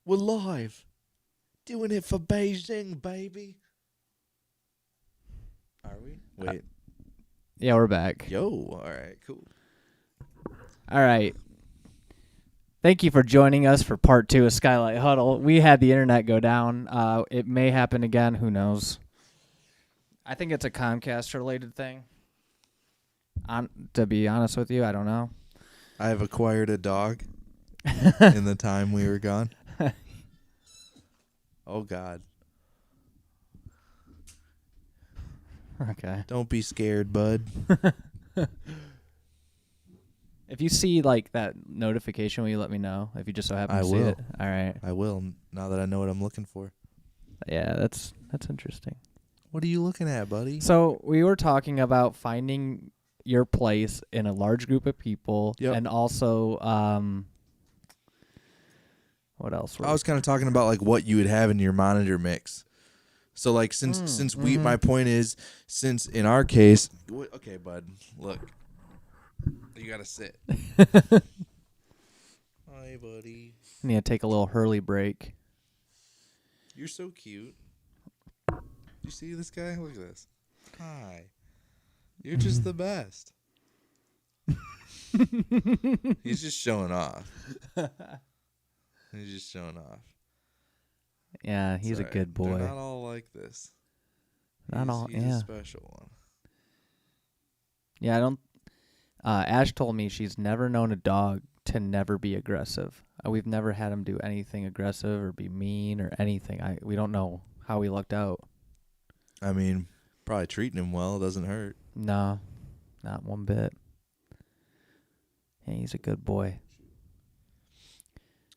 We're live. Doing it for Beijing, baby. Are we? Wait. Yeah, we're back. Yo, all right, cool. All right. Thank you for joining us for part 2 of Skylight Huddle. We had the internet go down. It may happen again. Who knows? I think it's a Comcast-related thing. To be honest with you, I don't know. I have acquired a dog in the time we were gone. Oh, God. Okay. Don't be scared, bud. If you see like that notification, will you let me know? If you just so happen I to see will. it. All right. I will, now that I know what I'm looking for. Yeah, that's interesting. What are you looking at, buddy? So we were talking about finding your place in a large group of people, and also what else? I was kind of talking about like what you would have in your monitor mix. So like since my point is, since in our case, okay, bud, look, you gotta sit. Hi, buddy. I need to take a little Hurley break. You're so cute. You see this guy? Look at this. Hi. You're just the best. He's just showing off. He's just showing off. Yeah, he's a good boy. They're not all like this. He's a special one. Yeah, I don't. Ash told me she's never known a dog to never be aggressive. We've never had him do anything aggressive or be mean or anything. We don't know how he lucked out. I mean, probably treating him well doesn't hurt. No, not one bit. Yeah, he's a good boy.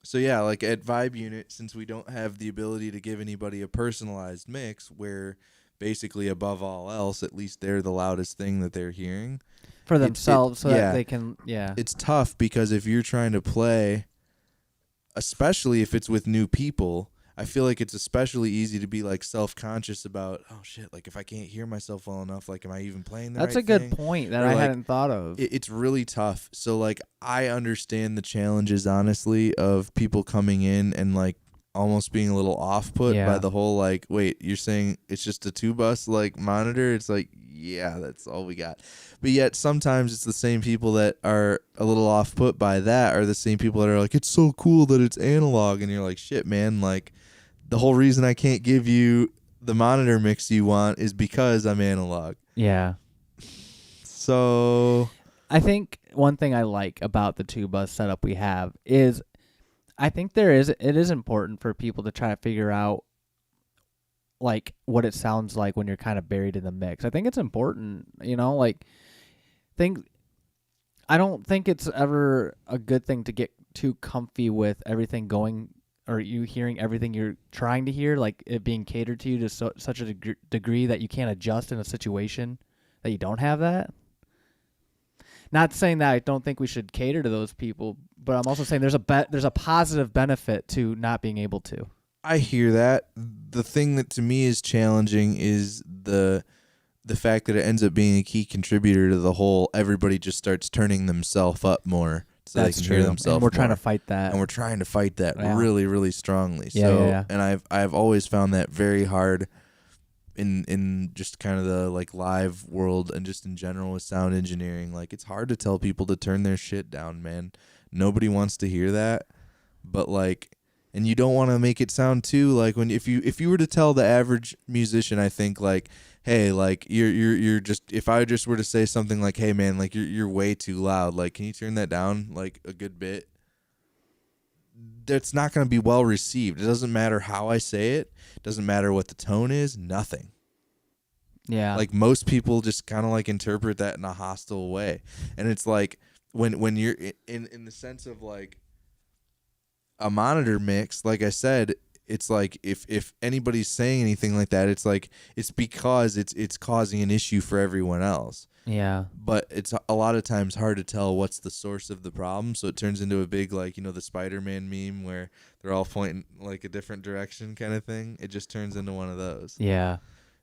So yeah, like at Vibe Unit, since we don't have the ability to give anybody a personalized mix where basically above all else, at least they're the loudest thing that they're hearing. For themselves, that they can, It's tough because if you're trying to play, especially if it's with new people, I feel like it's especially easy to be like self-conscious about, oh shit, like if I can't hear myself well enough, like am I even playing the right thing? That's a good point that I hadn't thought of. It's really tough. So like I understand the challenges, honestly, of people coming in and like almost being a little off-put by the whole like, wait, you're saying it's just a 2-bus like monitor? It's like, yeah, that's all we got. But yet sometimes it's the same people that are a little off-put by that are the same people that are like, it's so cool that it's analog. And you're like, shit, man, like the whole reason I can't give you the monitor mix you want is because I'm analog. Yeah. So I think one thing I like about the 2-bus setup we have is I think it is important for people to try to figure out like what it sounds like when you're kind of buried in the mix. I think it's important, like I don't think it's ever a good thing to get too comfy with everything going or you hearing everything you're trying to hear, like it being catered to you to such a degree that you can't adjust in a situation that you don't have that. Not saying that I don't think we should cater to those people, but I'm also saying there's a positive benefit to not being able to. I hear that. The thing that to me is challenging is the fact that it ends up being a key contributor to the whole everybody just starts turning themselves up more so That's they can true. hear themselves And we're more. trying to fight that. And we're trying to fight that Yeah. really, really strongly. Yeah. And I've always found that very hard in just kind of the like live world and just in general with sound engineering. Like it's hard to tell people to turn their shit down, man. Nobody wants to hear that. But like, and you don't want to make it sound too like when if you were to tell the average musician, I think like, hey, like you're just, if I just were to say something like, hey man, like you're way too loud, like can you turn that down like a good bit? That's not going to be well received. It doesn't matter how I say it. It doesn't matter what the tone is. Nothing. Yeah. Like most people just kind of like interpret that in a hostile way. And it's like when you're in the sense of like a monitor mix, like I said, it's like if anybody's saying anything like that, it's like it's because it's causing an issue for everyone else. Yeah. But it's a lot of times hard to tell what's the source of the problem. So it turns into a big, like, the Spider-Man meme where they're all pointing like a different direction kind of thing. It just turns into one of those. Yeah.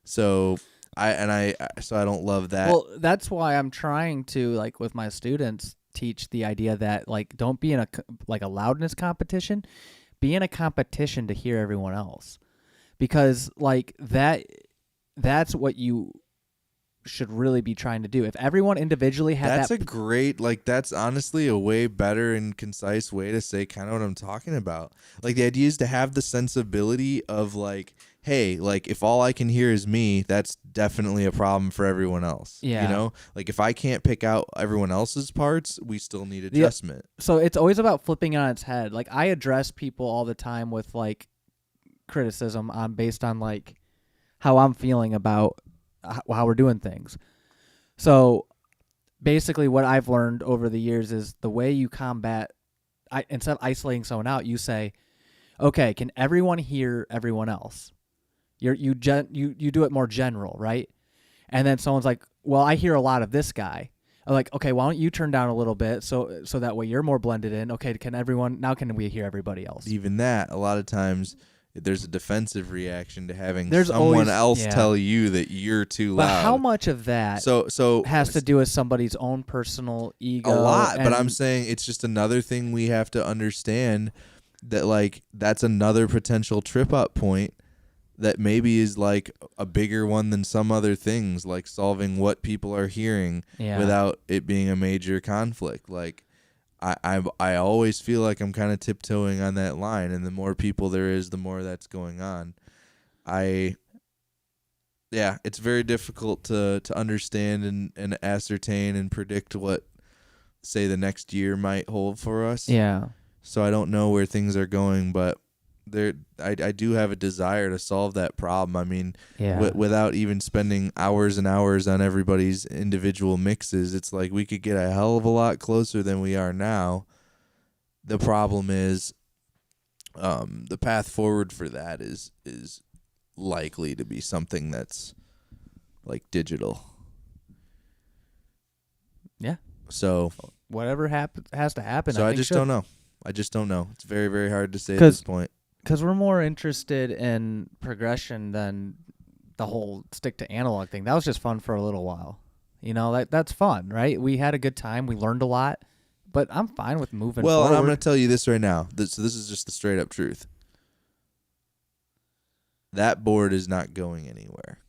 So I don't love that. Well, that's why I'm trying to, like, with my students, teach the idea that, like, don't be in a loudness competition, be in a competition to hear everyone else, because like that's what you should really be trying to do. If everyone individually had that's a great, like, that's honestly a way better and concise way to say kind of what I'm talking about. Like, the idea is to have the sensibility of like, hey, like, if all I can hear is me, that's definitely a problem for everyone else. Yeah. You know, like, if I can't pick out everyone else's parts, we still need adjustment. So it's always about flipping it on its head. Like, I address people all the time with like criticism on based on like how I'm feeling about how we're doing things. So basically what I've learned over the years is the way you combat, instead of isolating someone out, you say, okay, can everyone hear everyone else? You do it more general, right? And then someone's like, well, I hear a lot of this guy. I'm like, okay, why don't you turn down a little bit so that way you're more blended in. Okay, can we hear everybody else? Even that, a lot of times there's a defensive reaction to having There's someone always, else yeah. tell you that you're too But loud. how much of that so has to do with somebody's own personal ego? A lot, but I'm saying it's just another thing we have to understand, that like that's another potential trip up point that maybe is like a bigger one than some other things, like solving what people are hearing without it being a major conflict. Like I always feel like I'm kind of tiptoeing on that line, and the more people there is, the more that's going on. It's very difficult to understand and ascertain and predict what, say, the next year might hold for us. Yeah. So I don't know where things are going, but I do have a desire to solve that problem. I mean, without even spending hours and hours on everybody's individual mixes, it's like we could get a hell of a lot closer than we are now. The problem is, the path forward for that is likely to be something that's like digital. Yeah. So whatever has to happen. So I just don't know. It's very, very hard to say at this point. Because we're more interested in progression than the whole stick to analog thing. That was just fun for a little while. You know, that's fun, right? We had a good time. We learned a lot. But I'm fine with moving forward. Well, and I'm going to tell you this right now. So this is just the straight up truth. That board is not going anywhere.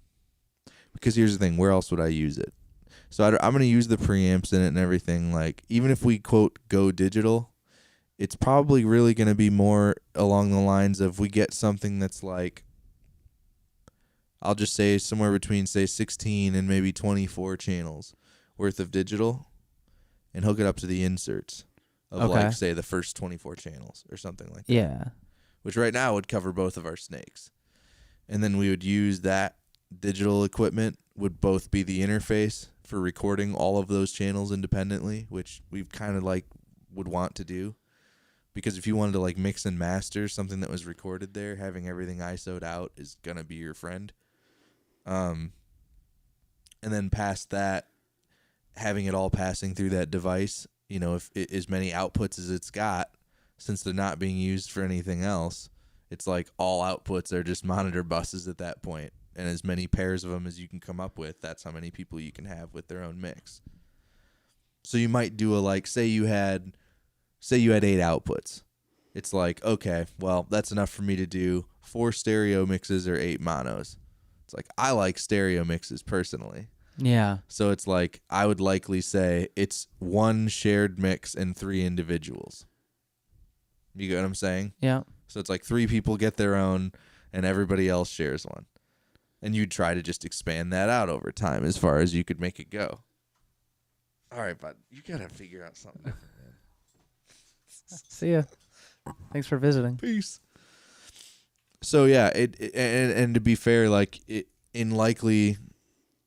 Because here's the thing. Where else would I use it? So I'm going to use the preamps in it and everything. Like, even if we, quote, go digital, it's probably really going to be more along the lines of we get something that's like, I'll just say somewhere between, say, 16 and maybe 24 channels worth of digital, and hook it up to the inserts of, like, say, the first 24 channels or something like that. Yeah. Which right now would cover both of our snakes. And then we would use that digital equipment would both be the interface for recording all of those channels independently, which we kind of like would want to do. Because if you wanted to like mix and master something that was recorded there, having everything ISO'd out is going to be your friend. And then past that, having it all passing through that device, you know, if it, as many outputs as it's got, since they're not being used for anything else, it's like all outputs are just monitor buses at that point. And as many pairs of them as you can come up with, that's how many people you can have with their own mix. So you might do a, like, say you had 8 outputs. It's like, okay, well, that's enough for me to do 4 stereo mixes or 8 monos. It's like, I like stereo mixes personally. Yeah. So it's like, I would likely say it's 1 shared mix and 3 individuals. You get what I'm saying? Yeah. So it's like 3 people get their own and everybody else shares one. And you'd try to just expand that out over time as far as you could make it go. All right, bud, you got to figure out something different, man. See ya. Thanks for visiting. Peace. So yeah, and to be fair, like in likely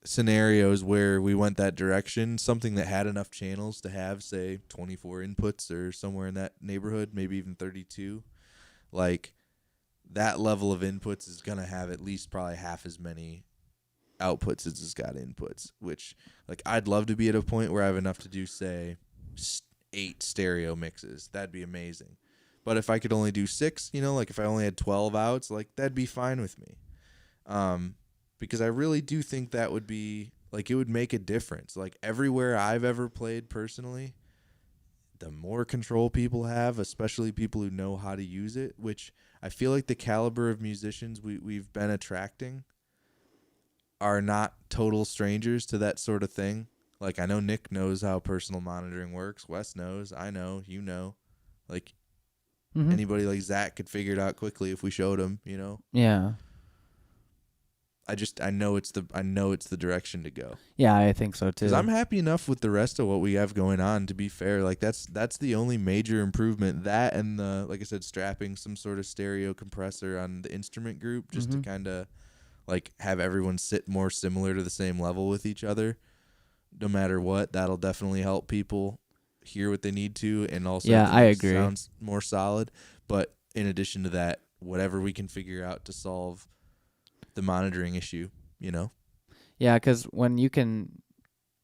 scenarios where we went that direction, something that had enough channels to have, say, 24 inputs or somewhere in that neighborhood, maybe even 32, like that level of inputs is gonna have at least probably half as many outputs as it's got inputs. Which, like, I'd love to be at a point where I have enough to do, say, 8 stereo mixes. That'd be amazing. But if I could only do 6, you know, like if I only had 12 outs, like that'd be fine with me. Because I really do think that would be, like, it would make a difference. Like, everywhere I've ever played personally, the more control people have, especially people who know how to use it, which I feel like the caliber of musicians we've been attracting are not total strangers to that sort of thing. Like, I know Nick knows how personal monitoring works. Wes knows. I know. You know. Like, anybody like Zach could figure it out quickly if we showed him, you know? Yeah. I know it's the direction to go. Yeah, I think so too. Because I'm happy enough with the rest of what we have going on. To be fair, like that's the only major improvement. That and the, like I said, strapping some sort of stereo compressor on the instrument group just to kind of like have everyone sit more similar to the same level with each other. No matter what, that'll definitely help people hear what they need to, and also I agree. Sounds more solid. But in addition to that, whatever we can figure out to solve the monitoring issue, you know? Yeah, because when you can,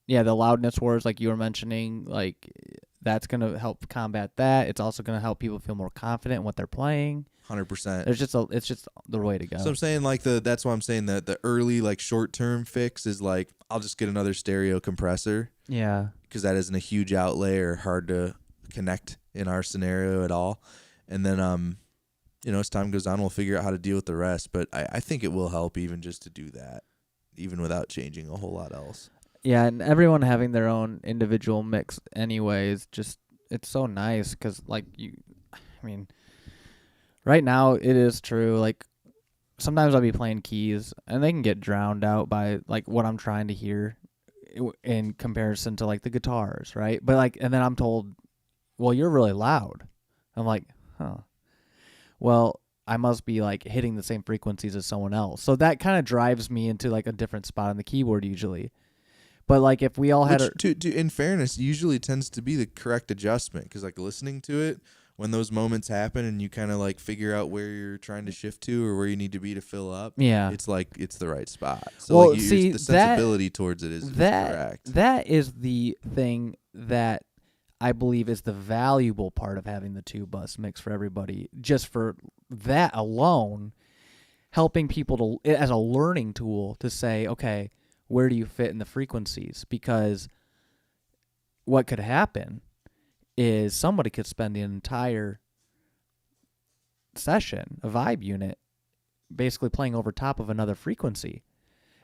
the loudness wars, like you were mentioning, like that's going to help combat that. It's also going to help people feel more confident in what they're playing. 100%. It's just the way to go. So I'm saying like that's why I'm saying that the early like short-term fix is like, I'll just get another stereo compressor. Yeah. Because that isn't a huge outlay or hard to connect in our scenario at all. And then, as time goes on, we'll figure out how to deal with the rest. But I think it will help even just to do that, even without changing a whole lot else. Yeah, and everyone having their own individual mix anyway is just, it's so nice because, like, right now it is true. Like, sometimes I'll be playing keys and they can get drowned out by, like, what I'm trying to hear in comparison to, like, the guitars, right? But, like, and then I'm told, well, you're really loud. I'm like, huh. Well, I must be like hitting the same frequencies as someone else. So that kind of drives me into like a different spot on the keyboard usually. But like if we all had in fairness, usually tends to be the correct adjustment, because like listening to it, when those moments happen and you kind of like figure out where you're trying to shift to or where you need to be to fill up, it's like it's the right spot. So well, like see, the sensibility towards it is correct. That is the thing that I believe is the valuable part of having the 2-bus mix for everybody. Just for that alone, helping people to, as a learning tool, to say, okay, where do you fit in the frequencies? Because what could happen is somebody could spend the entire session, a vibe unit, basically playing over top of another frequency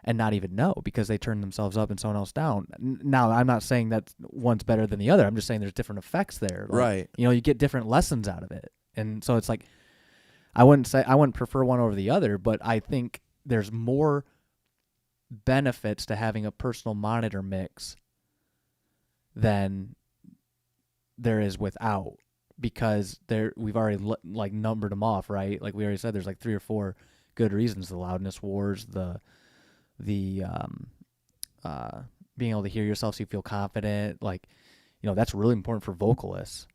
and not even know, because they turn themselves up and someone else down. Now, I'm not saying that one's better than the other. I'm just saying there's different effects there. Like, right. You get different lessons out of it. And so it's like, I wouldn't prefer one over the other, but I think there's more benefits to having a personal monitor mix than there is without, because we've already like numbered them off, right? Like we already said, there's like 3 or 4 good reasons: the loudness wars, the being able to hear yourself so you feel confident. Like, that's really important for vocalists.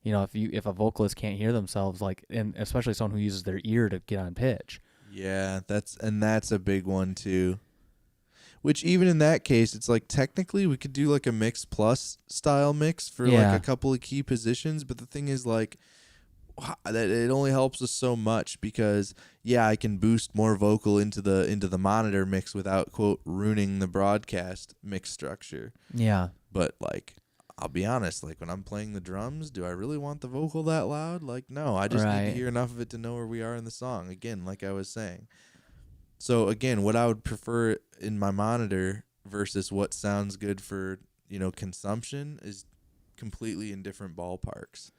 If a vocalist can't hear themselves, like, and especially someone who uses their ear to get on pitch. Yeah, that's a big one too. Which even in that case, it's like technically we could do like a mix plus style mix for like a couple of key positions, but the thing is like that it only helps us so much, because I can boost more vocal into the monitor mix without, quote, ruining the broadcast mix structure. Yeah. But like, I'll be honest, like when I'm playing the drums, do I really want the vocal that loud? Like, no, I just need to hear enough of it to know where we are in the song. Again, like I was saying. So again, what I would prefer in my monitor versus what sounds good for, consumption is completely in different ballparks.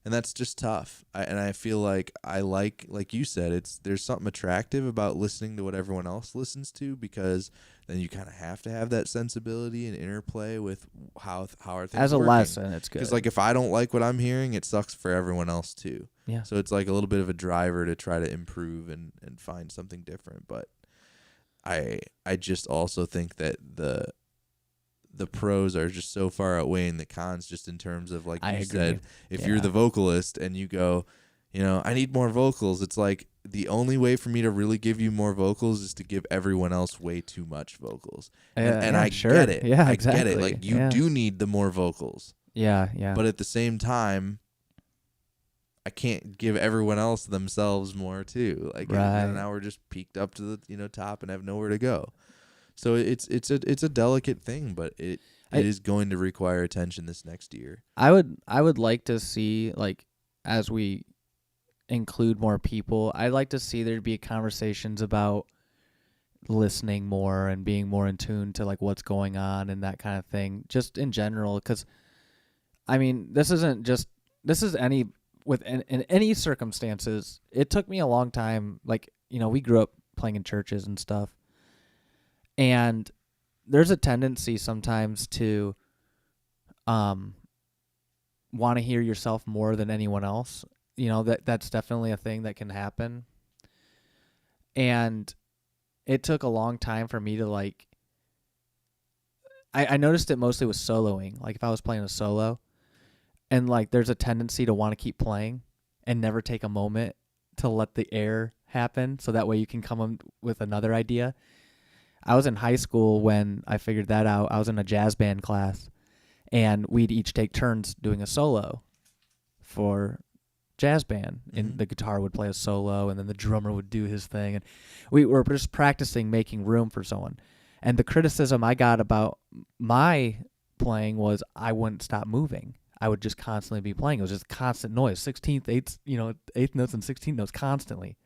And that's just tough. I feel like like you said, there's something attractive about listening to what everyone else listens to, because then you kind of have to have that sensibility and interplay with how are things as a working. lesson. It's good, because like if I don't like what I'm hearing, it sucks for everyone else too. Yeah. So it's like a little bit of a driver to try to improve and find something different. But I just also think that the pros are just so far outweighing the cons, just in terms of, like you said, if you're the vocalist and you go, I need more vocals, it's like the only way for me to really give you more vocals is to give everyone else way too much vocals. And I get it. Yeah, I exactly. get it. Like you do need the more vocals. Yeah, yeah. But at the same time, I can't give everyone else themselves more too. Like, right. now we're just peaked up to the top and have nowhere to go. So it's a delicate thing, but it is going to require attention this next year. I would like to see, like, as we include more people, I'd like to see there be conversations about listening more and being more in tune to like what's going on and that kind of thing, just in general. Because I mean, this is any in any circumstances. It took me a long time. Like, you know, we grew up playing in churches and stuff, and there's a tendency sometimes to want to hear yourself more than anyone else. You know, that's definitely a thing that can happen. And it took a long time for me to like, I noticed it mostly with soloing. Like if I was playing a solo and like there's a tendency to want to keep playing and never take a moment to let the air happen so that way you can come up with another idea. I was in high school when I figured that out. I was in a jazz band class and we'd each take turns doing a solo for jazz band, and the guitar would play a solo and then the drummer would do his thing, and we were just practicing making room for someone. And the criticism I got about my playing was I wouldn't stop moving. I would just constantly be playing. It was just constant noise, 16th, eighth, eighth notes and 16th notes constantly.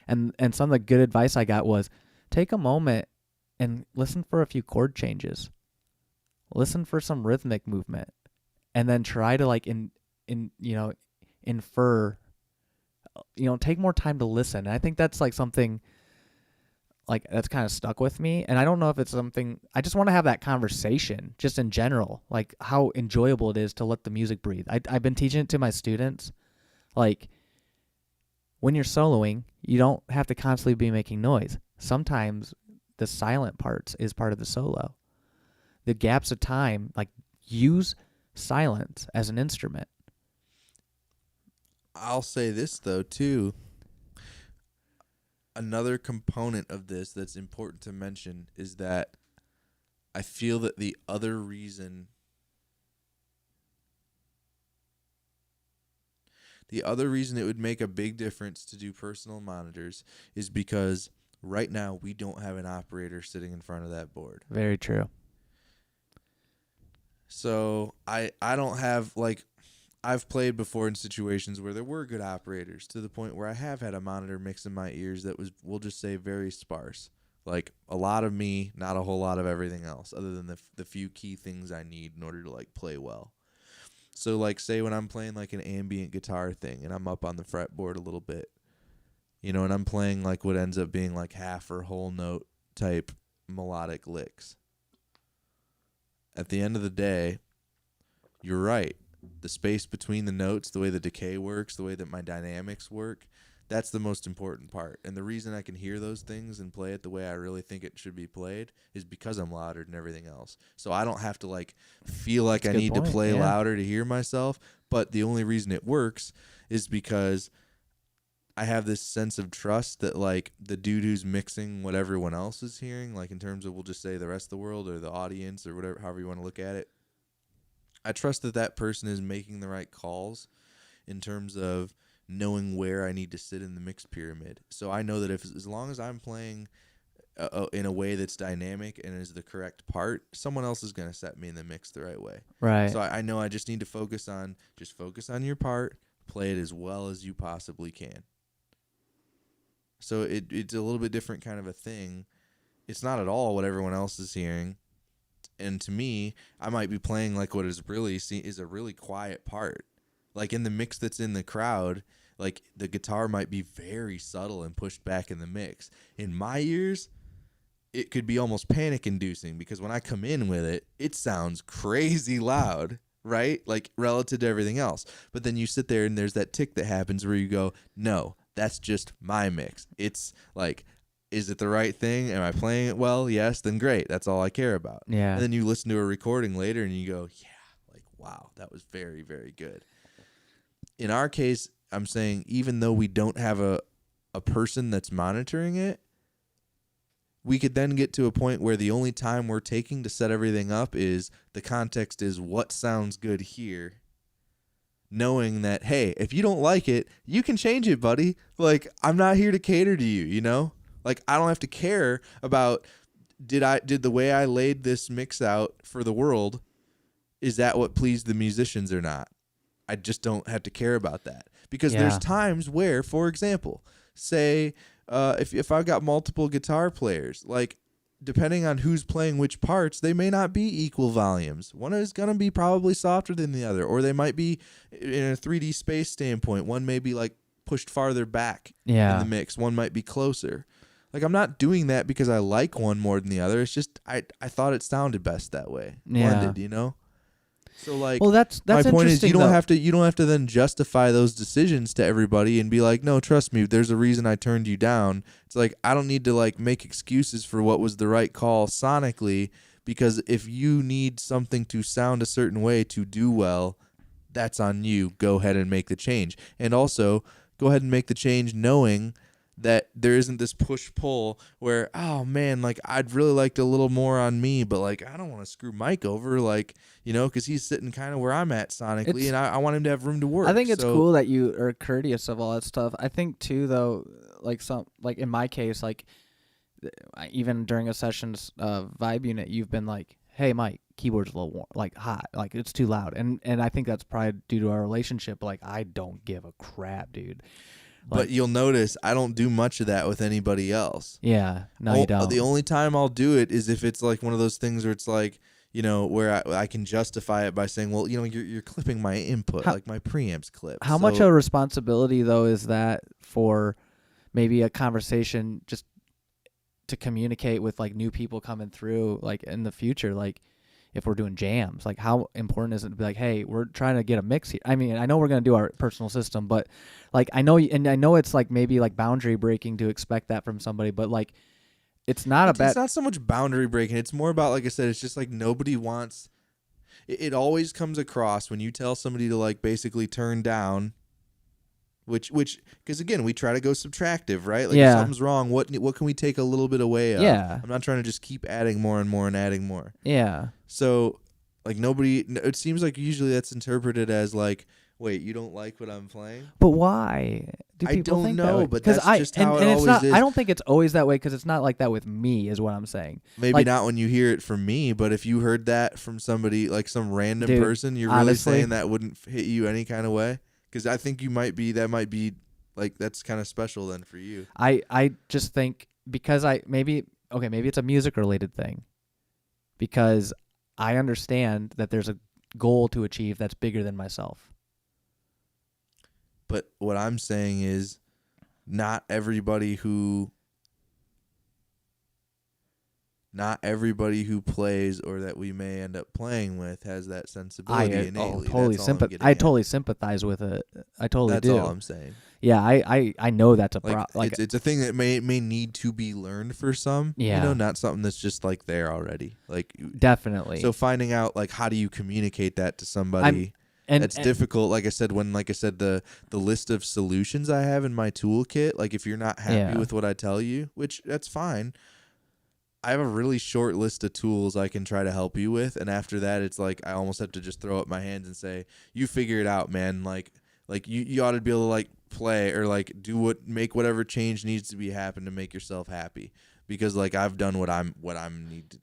And some of the good advice I got was take a moment and listen for a few chord changes. Listen for some rhythmic movement, and then try to like infer, take more time to listen. And I think that's like something like that's kind of stuck with me. And I don't know if it's something, I just want to have that conversation just in general, like how enjoyable it is to let the music breathe. I've been teaching it to my students. Like when you're soloing, you don't have to constantly be making noise. Sometimes the silent parts is part of the solo. The gaps of time, like use silence as an instrument. I'll say this though too. Another component of this that's important to mention is that I feel that the other reason it would make a big difference to do personal monitors is because right now we don't have an operator sitting in front of that board. Very true. So I don't have, like, I've played before in situations where there were good operators to the point where I have had a monitor mix in my ears that was, we'll just say, very sparse. Like a lot of me, not a whole lot of everything else, other than the few key things I need in order to like play well. So like say when I'm playing like an ambient guitar thing and I'm up on the fretboard a little bit, and I'm playing like what ends up being like half or whole note type melodic licks. At the end of the day, you're right. The space between the notes, the way the decay works, the way that my dynamics work, that's the most important part. And the reason I can hear those things and play it the way I really think it should be played is because I'm louder than everything else. So I don't have to like feel like I need to play louder to hear myself. But the only reason it works is because I have this sense of trust that like the dude who's mixing what everyone else is hearing, like in terms of, we'll just say the rest of the world or the audience or whatever, however you want to look at it. I trust that that person is making the right calls in terms of knowing where I need to sit in the mix pyramid. So I know that as long as I'm playing in a way that's dynamic and is the correct part, someone else is going to set me in the mix the right way. Right. So I know I just need to focus on your part, play it as well as you possibly can. So it's a little bit different kind of a thing. It's not at all what everyone else is hearing. And to me, I might be playing like what is a really quiet part. Like in the mix that's in the crowd, like the guitar might be very subtle and pushed back in the mix. In my ears, it could be almost panic inducing because when I come in with it, it sounds crazy loud, right? Like relative to everything else. But then you sit there and there's that tick that happens where you go, no, that's just my mix. It's like, is it the right thing? Am I playing it well? Yes, then great. That's all I care about. Yeah. And then you listen to a recording later and you go, yeah, like, wow, that was very, very good. In our case, I'm saying even though we don't have a person that's monitoring it, we could then get to a point where the only time we're taking to set everything up is the context is what sounds good here. Knowing that, hey, if you don't like it, you can change it, buddy. Like, I'm not here to cater to you, Like, I don't have to care about did the way I laid this mix out for the world, is that what pleased the musicians or not? I just don't have to care about that, because there's times where, for example, say if I've got multiple guitar players, like depending on who's playing which parts, they may not be equal volumes. One is going to be probably softer than the other, or they might be in a 3D space standpoint. One may be like pushed farther back in the mix. One might be closer. Like, I'm not doing that because I like one more than the other. It's just I thought it sounded best that way. Blended, you know? So like, well, that's my point is, you don't though. have to then justify those decisions to everybody and be like, no, trust me, there's a reason I turned you down. It's like, I don't need to like make excuses for what was the right call sonically, because if you need something to sound a certain way to do well, that's on you. Go ahead and make the change. And also, go ahead and make the change knowing that there isn't this push-pull where, oh, man, like, I'd really liked a little more on me, but, like, I don't want to screw Mike over, like, you know, because he's sitting kind of where I'm at sonically, and I want him to have room to work. I think it's cool that you are courteous of all that stuff. I think, too, though, like, in my case, like, even during a session's vibe unit, you've been like, hey, Mike, keyboard's a little warm, like, hot, like, it's too loud. And I think that's probably due to our relationship. Like, I don't give a crap, dude. Like, but you'll notice I don't do much of that with anybody else. Yeah, no, you don't. The only time I'll do it is if it's like one of those things where it's like, you know, where I can justify it by saying, well, you know, you're clipping my input, like my preamps clip. How much of a responsibility, though, is that for maybe a conversation just to communicate with like new people coming through, like in the future, like if we're doing jams, like how important is it to be like, hey, we're trying to get a mix here? I mean, I know we're going to do our personal system, but like I know it's like maybe like boundary breaking to expect that from somebody, but like it's not it's not so much boundary breaking. It's more about, like I said, it's just like nobody wants. It always comes across when you tell somebody to like basically turn down. Which, because again, we try to go subtractive, right? Like if something's wrong, what can we take a little bit away of? Yeah. I'm not trying to just keep adding more and more and adding more. Yeah. So, like it seems like usually that's interpreted as like, wait, you don't like what I'm playing? But why? Do people think that way? But that's just how it always is. I don't think it's always that way, because it's not like that with me, is what I'm saying. Maybe like, not when you hear it from me, but if you heard that from somebody, like some random person, you're honestly, really saying that wouldn't hit you any kind of way? Because I think that might be like, that's kind of special then for you. I just think because maybe it's a music related thing, because I understand that there's a goal to achieve that's bigger than myself. But what I'm saying is, not everybody who plays or that we may end up playing with has that sensibility innately. I totally sympathize with it. I totally do. That's all I'm saying. Yeah, I know that's a problem. Like, it's a thing that may need to be learned for some. Yeah. You know, not something that's just like there already. Like, definitely. So finding out like how do you communicate that to somebody? It's difficult. Like I said, the list of solutions I have in my toolkit, like if you're not happy with what I tell you, which that's fine, I have a really short list of tools I can try to help you with. And after that, it's like I almost have to just throw up my hands and say, you figure it out, man. Like you ought to be able to like play or like make whatever change needs to be happen to make yourself happy. Because like I've done what I'm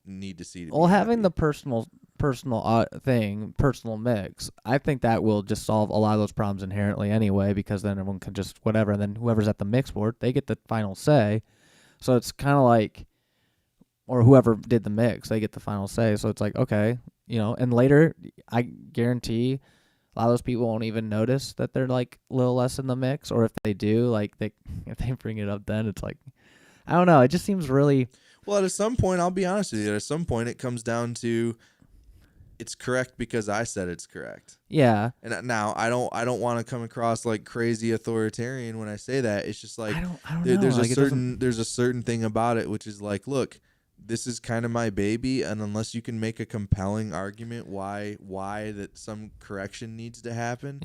need to see. Well, having the personal mix, I think that will just solve a lot of those problems inherently anyway, because then everyone can just whatever, and then whoever's at the mix board, they get the final say. So it's kind of like, or whoever did the mix, they get the final say. So it's like, okay, you know, and later I guarantee a lot of those people won't even notice that they're like a little less in the mix, or if they do, like if they bring it up, then it's like, I don't know. It just seems really. Well, at some point, I'll be honest with you. At some point, it comes down to it's correct because I said it's correct. Yeah. And now I don't want to come across like crazy authoritarian when I say that. It's just like I don't know. There's a certain thing about it which is like, look, this is kind of my baby, and unless you can make a compelling argument why that some correction needs to happen,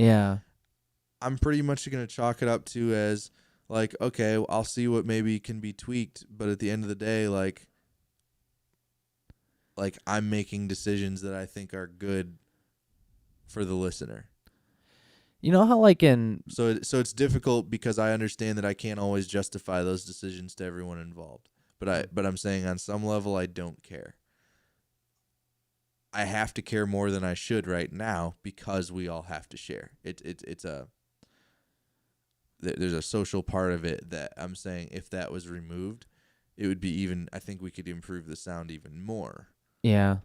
I'm pretty much going to chalk it up to as like, okay, I'll see what maybe can be tweaked, but at the end of the day, like I'm making decisions that I think are good for the listener. You know how like in so it's difficult because I understand that I can't always justify those decisions to everyone involved. But I'm saying on some level I don't care. I have to care more than I should right now because we all have to share. There's a social part of it that I'm saying if that was removed, it would be even. I think we could improve the sound even more. Yeah.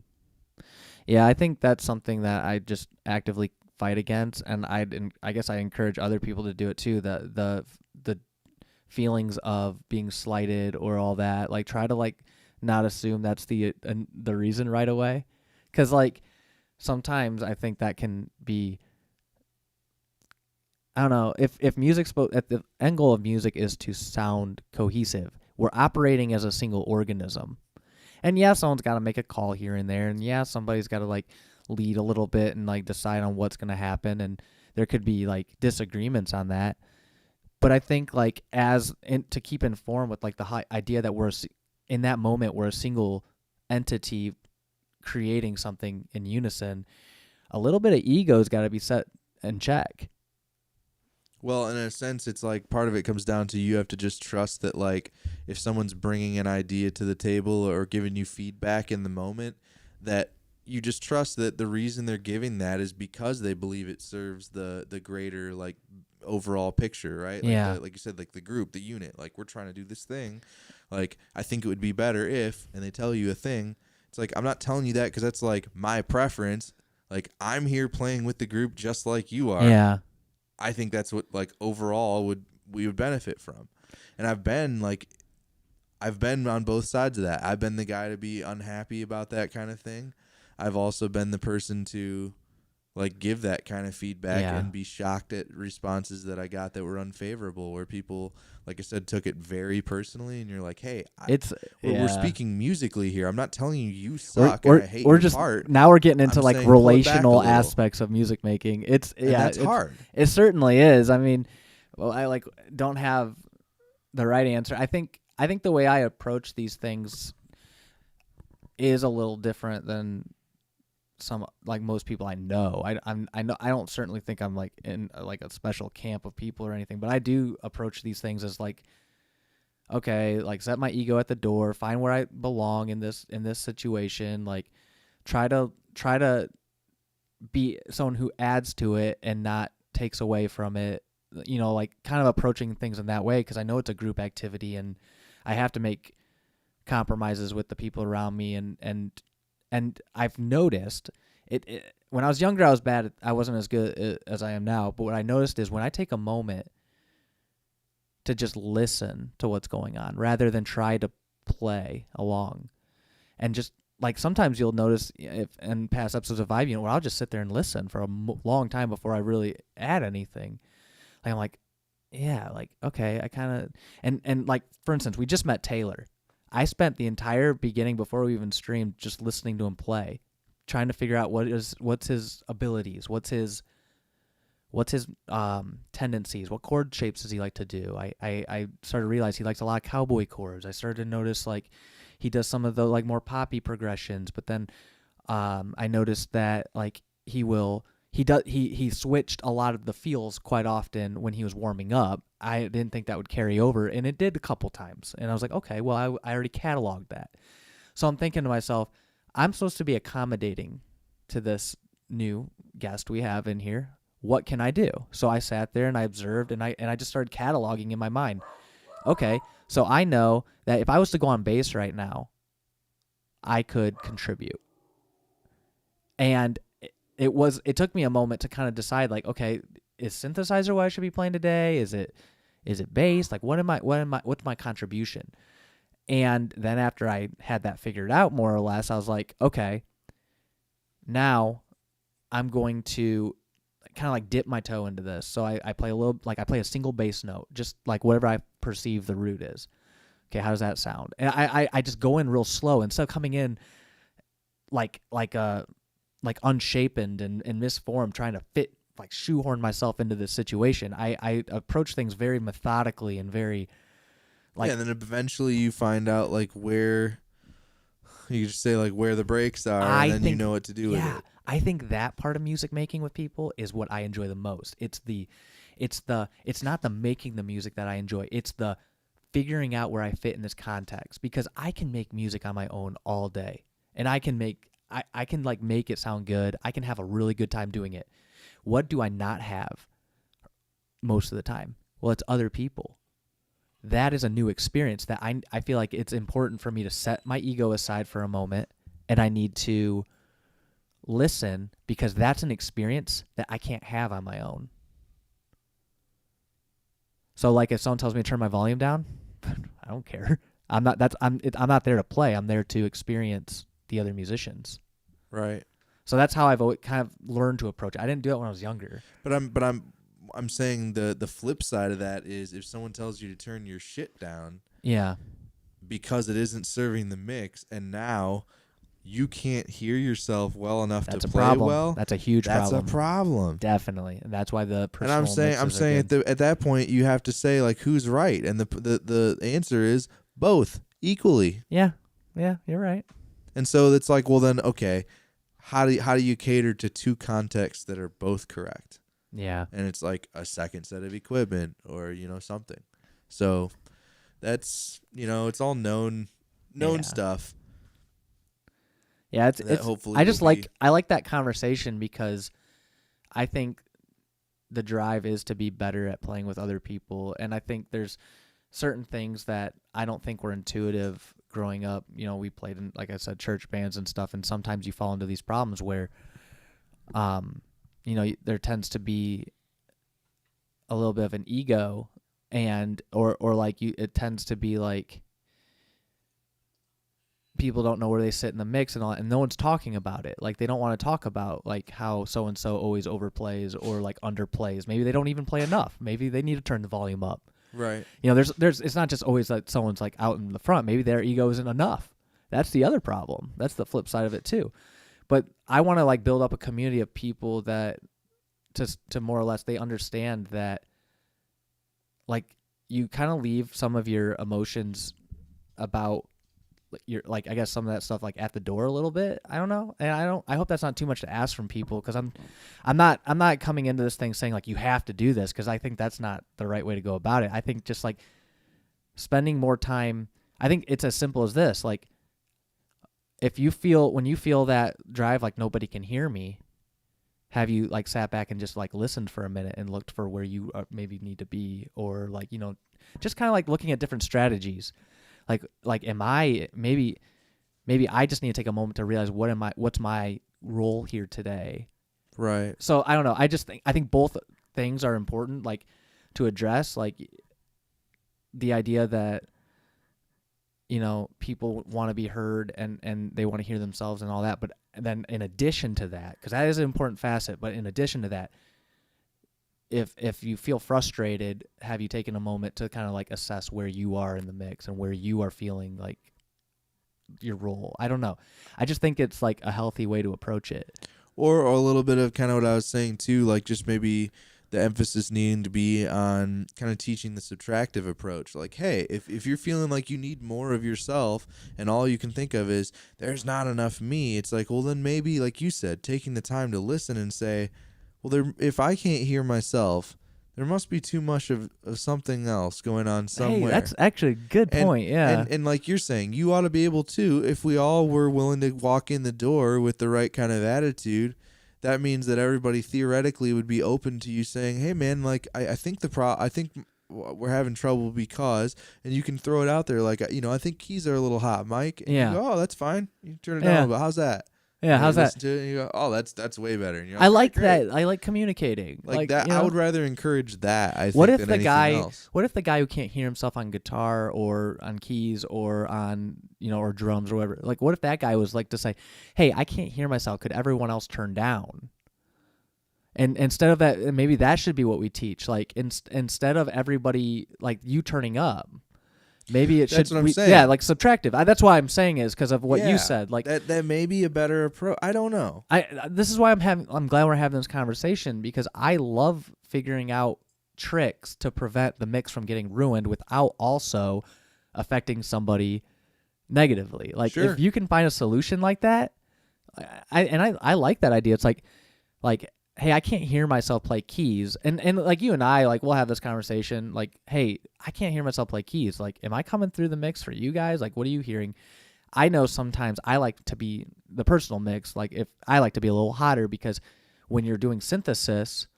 Yeah, I think that's something that I just actively fight against, and I guess I encourage other people to do it too. The feelings of being slighted or all that, like try to like not assume that's the reason right away, because like sometimes I think that can be. I don't know if music's at the end goal of music is to sound cohesive. We're operating as a single organism. And yeah, someone's got to make a call here and there, and yeah, somebody's got to like lead a little bit and like decide on what's going to happen, and there could be like disagreements on that. But I think like to keep informed with like the idea that in that moment we're a single entity creating something in unison, a little bit of ego's got to be set in check. Well, in a sense, it's like part of it comes down to you have to just trust that, like, if someone's bringing an idea to the table or giving you feedback in the moment, that you just trust that the reason they're giving that is because they believe it serves the greater, like, overall picture, right? Like like you said, like the group, the unit, like we're trying to do this thing. Like, I think it would be better if, and they tell you a thing. It's like, I'm not telling you that because that's like my preference. Like, I'm here playing with the group just like you are. Yeah. I think that's what like overall we would benefit from. And I've been on both sides of that. I've been the guy to be unhappy about that kind of thing. I've also been the person to like give that kind of feedback and be shocked at responses that I got that were unfavorable, where people, like I said, took it very personally, and you're like, hey, we're speaking musically here. I'm not telling you suck and I hate your part. Now we're getting into like relational aspects of music making. That's hard. It certainly is. I mean, well, I like don't have the right answer. I think the way I approach these things is a little different than some like most people I know. I don't certainly think I'm like in like a special camp of people or anything, but I do approach these things as like, okay, like set my ego at the door, find where I belong in this situation, like try to be someone who adds to it and not takes away from it, you know, like kind of approaching things in that way, because I know it's a group activity and I have to make compromises with the people around me, and I've noticed it when I was younger, I was bad. I wasn't as good as I am now. But what I noticed is when I take a moment to just listen to what's going on rather than try to play along, and just like sometimes you'll notice if in past episodes of Vibe, where I'll just sit there and listen for a long time before I really add anything. Like I'm like, yeah, like okay, I kind of and like for instance, we just met Taylor. I spent the entire beginning before we even streamed just listening to him play, trying to figure out what's his abilities, what's his tendencies, what chord shapes does he like to do. I started to realize he likes a lot of cowboy chords. I started to notice like he does some of the like more poppy progressions, but then I noticed that like he switched a lot of the feels quite often when he was warming up. I didn't think that would carry over, and it did a couple times. And I was like, okay, well, I already cataloged that. So I'm thinking to myself, I'm supposed to be accommodating to this new guest we have in here. What can I do? So I sat there and I observed, and I just started cataloging in my mind. Okay, so I know that if I was to go on bass right now, I could contribute. And it took me a moment to kind of decide, like, okay, is synthesizer what I should be playing today? Is it bass? Like, what's my contribution? And then after I had that figured out more or less, I was like, okay, now I'm going to kind of like dip my toe into this. So I play I play a single bass note, just like whatever I perceive the root is. Okay, how does that sound? And I just go in real slow instead of coming in like unshapen and misformed, trying to fit, like shoehorn myself into this situation. I approach things very methodically and very like. Yeah, and then eventually you find out like where you just say like where the breaks are, and then you know what to do with it. I think that part of music making with people is what I enjoy the most. It's not the making the music that I enjoy. It's the figuring out where I fit in this context, because I can make music on my own all day, and I can make it sound good. I can have a really good time doing it. What do I not have most of the time? Well, it's other people. That is a new experience that I feel like it's important for me to set my ego aside for a moment, and I need to listen, because that's an experience that I can't have on my own. So like if someone tells me to turn my volume down, I don't care. I'm not not there to play. I'm there to experience the other musicians. Right. So that's how I've always kind of learned to approach it. I didn't do it when I was younger. But I'm saying the flip side of that is, if someone tells you to turn your shit down, yeah, because it isn't serving the mix, and now you can't hear yourself well enough to play well. That's a huge problem. That's a problem. Definitely. And that's why the personal And I'm saying at that point you have to say, like, who's right, and the answer is both equally. Yeah. Yeah, you're right. And so it's like, well then, okay, how do you cater to two contexts that are both correct? Yeah. And it's like a second set of equipment, or something. So that's it's all known stuff. Yeah, it's hopefully I like that conversation, because I think the drive is to be better at playing with other people, and I think there's certain things that I don't think were intuitive growing up. We played in, like I said, church bands and stuff, and sometimes you fall into these problems where there tends to be a little bit of an ego, and or like it tends to be like people don't know where they sit in the mix and all, and no one's talking about it. Like, they don't want to talk about like how so and so always overplays or like underplays. Maybe they don't even play enough. Maybe they need to turn the volume up. Right. There's it's not just always that someone's like out in the front. Maybe their ego isn't enough. That's the other problem. That's the flip side of it too. But I want to like build up a community of people that to more or less, they understand that like you kind of leave some of your emotions about your, like, I guess some of that stuff like at the door a little bit. I don't know. And I hope that's not too much to ask from people, because I'm not coming into this thing saying like you have to do this, because I think that's not the right way to go about it. I think just like spending more time, I think it's as simple as this. Like, when you feel that drive, like nobody can hear me, have you like sat back and just like listened for a minute and looked for where you maybe need to be, or like, just kind of like looking at different strategies. Like am I maybe I just need to take a moment to realize what's my role here today. Right. So I don't know. I think both things are important, like to address, like the idea that people want to be heard and they want to hear themselves and all that. But then in addition to that, because that is an important facet, but in addition to that, if you feel frustrated, have you taken a moment to kind of like assess where you are in the mix and where you are feeling like your role? I don't know. I just think it's like a healthy way to approach it. Or a little bit of kind of what I was saying too, like just maybe the emphasis needing to be on kind of teaching the subtractive approach. Like, hey, if you're feeling like you need more of yourself and all you can think of is there's not enough me, it's like, well, then maybe, like you said, taking the time to listen and say, well, if I can't hear myself, there must be too much of something else going on somewhere. Hey, that's actually a good point, yeah. And like you're saying, you ought to be able to, if we all were willing to walk in the door with the right kind of attitude, that means that everybody theoretically would be open to you saying, hey, man, like, I think we're having trouble because, and you can throw it out there like, I think keys are a little hot, Mike. And you go, oh, that's fine. You turn it down, but how's that? Yeah, how's that? To it and you go, oh, that's way better. And you're I like that. I like communicating. Like that. I would rather encourage that. I think. What if than the guy? Else. What if the guy who can't hear himself on guitar or on keys or on or drums or whatever? Like, what if that guy was like to say, "Hey, I can't hear myself. Could everyone else turn down?" And instead of that, maybe that should be what we teach. Like instead of everybody like you turning up. Maybe it should. That's what I'm saying. Yeah, like subtractive. That's why I'm saying is because of what you said. Like that may be a better approach. I don't know. This is why I'm glad we're having this conversation, because I love figuring out tricks to prevent the mix from getting ruined without also affecting somebody negatively. Like if you can find a solution like that, I like that idea. It's like hey, I can't hear myself play keys. And like you and I, like, we'll have this conversation, like, hey, I can't hear myself play keys. Like, am I coming through the mix for you guys? Like, what are you hearing? I know sometimes I like to be the personal mix. Like, if I like to be a little hotter, because when you're doing synthesis,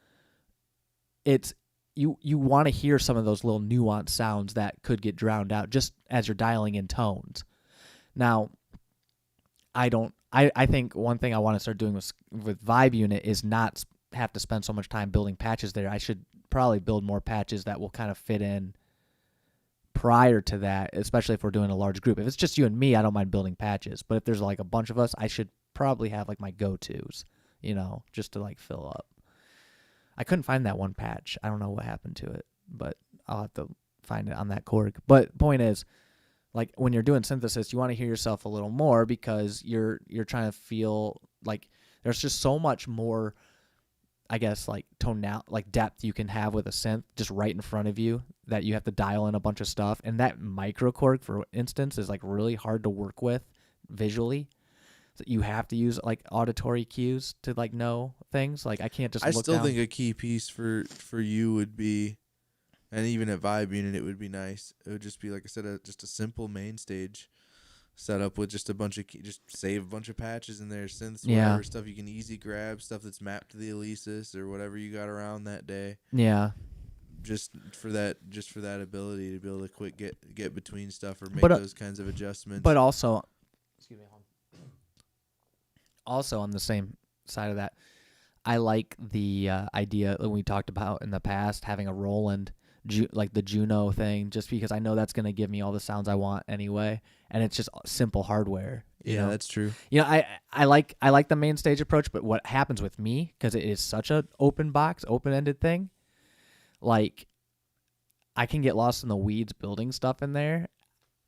it's you want to hear some of those little nuanced sounds that could get drowned out just as you're dialing in tones. Now, I think one thing I want to start doing with Vibe Unit is not have to spend so much time building patches there. I should probably build more patches that will kind of fit in prior to that, especially if we're doing a large group. If it's just you and me, I don't mind building patches. But if there's like a bunch of us, I should probably have like my go-tos, just to like fill up. I couldn't find that one patch. I don't know what happened to it, but I'll have to find it on that Korg. But point is, like, when you're doing synthesis, you want to hear yourself a little more because you're trying to feel like there's just so much more, I guess, like like depth you can have with a synth just right in front of you that you have to dial in a bunch of stuff. And that micro Korg, for instance, is like really hard to work with visually. So you have to use like auditory cues to like know things. Like, I can't just look down. think a key piece for you would be, and even at Vibe Unit it would be nice. It would just be, like I said, just a simple main stage setup with just a bunch of just save a bunch of patches in there, synths, whatever stuff you can easy grab, stuff that's mapped to the Alesis or whatever you got around that day. Yeah. Just for that ability to be able to get between stuff or make those kinds of adjustments. But also, excuse me. Also, on the same side of that, I like the idea that we talked about in the past, having a Roland, like the Juno thing, just because I know that's going to give me all the sounds I want anyway, and it's just simple hardware. You know? That's true. I like the main stage approach, but what happens with me, because it is such an open box, open-ended thing, like, I can get lost in the weeds building stuff in there.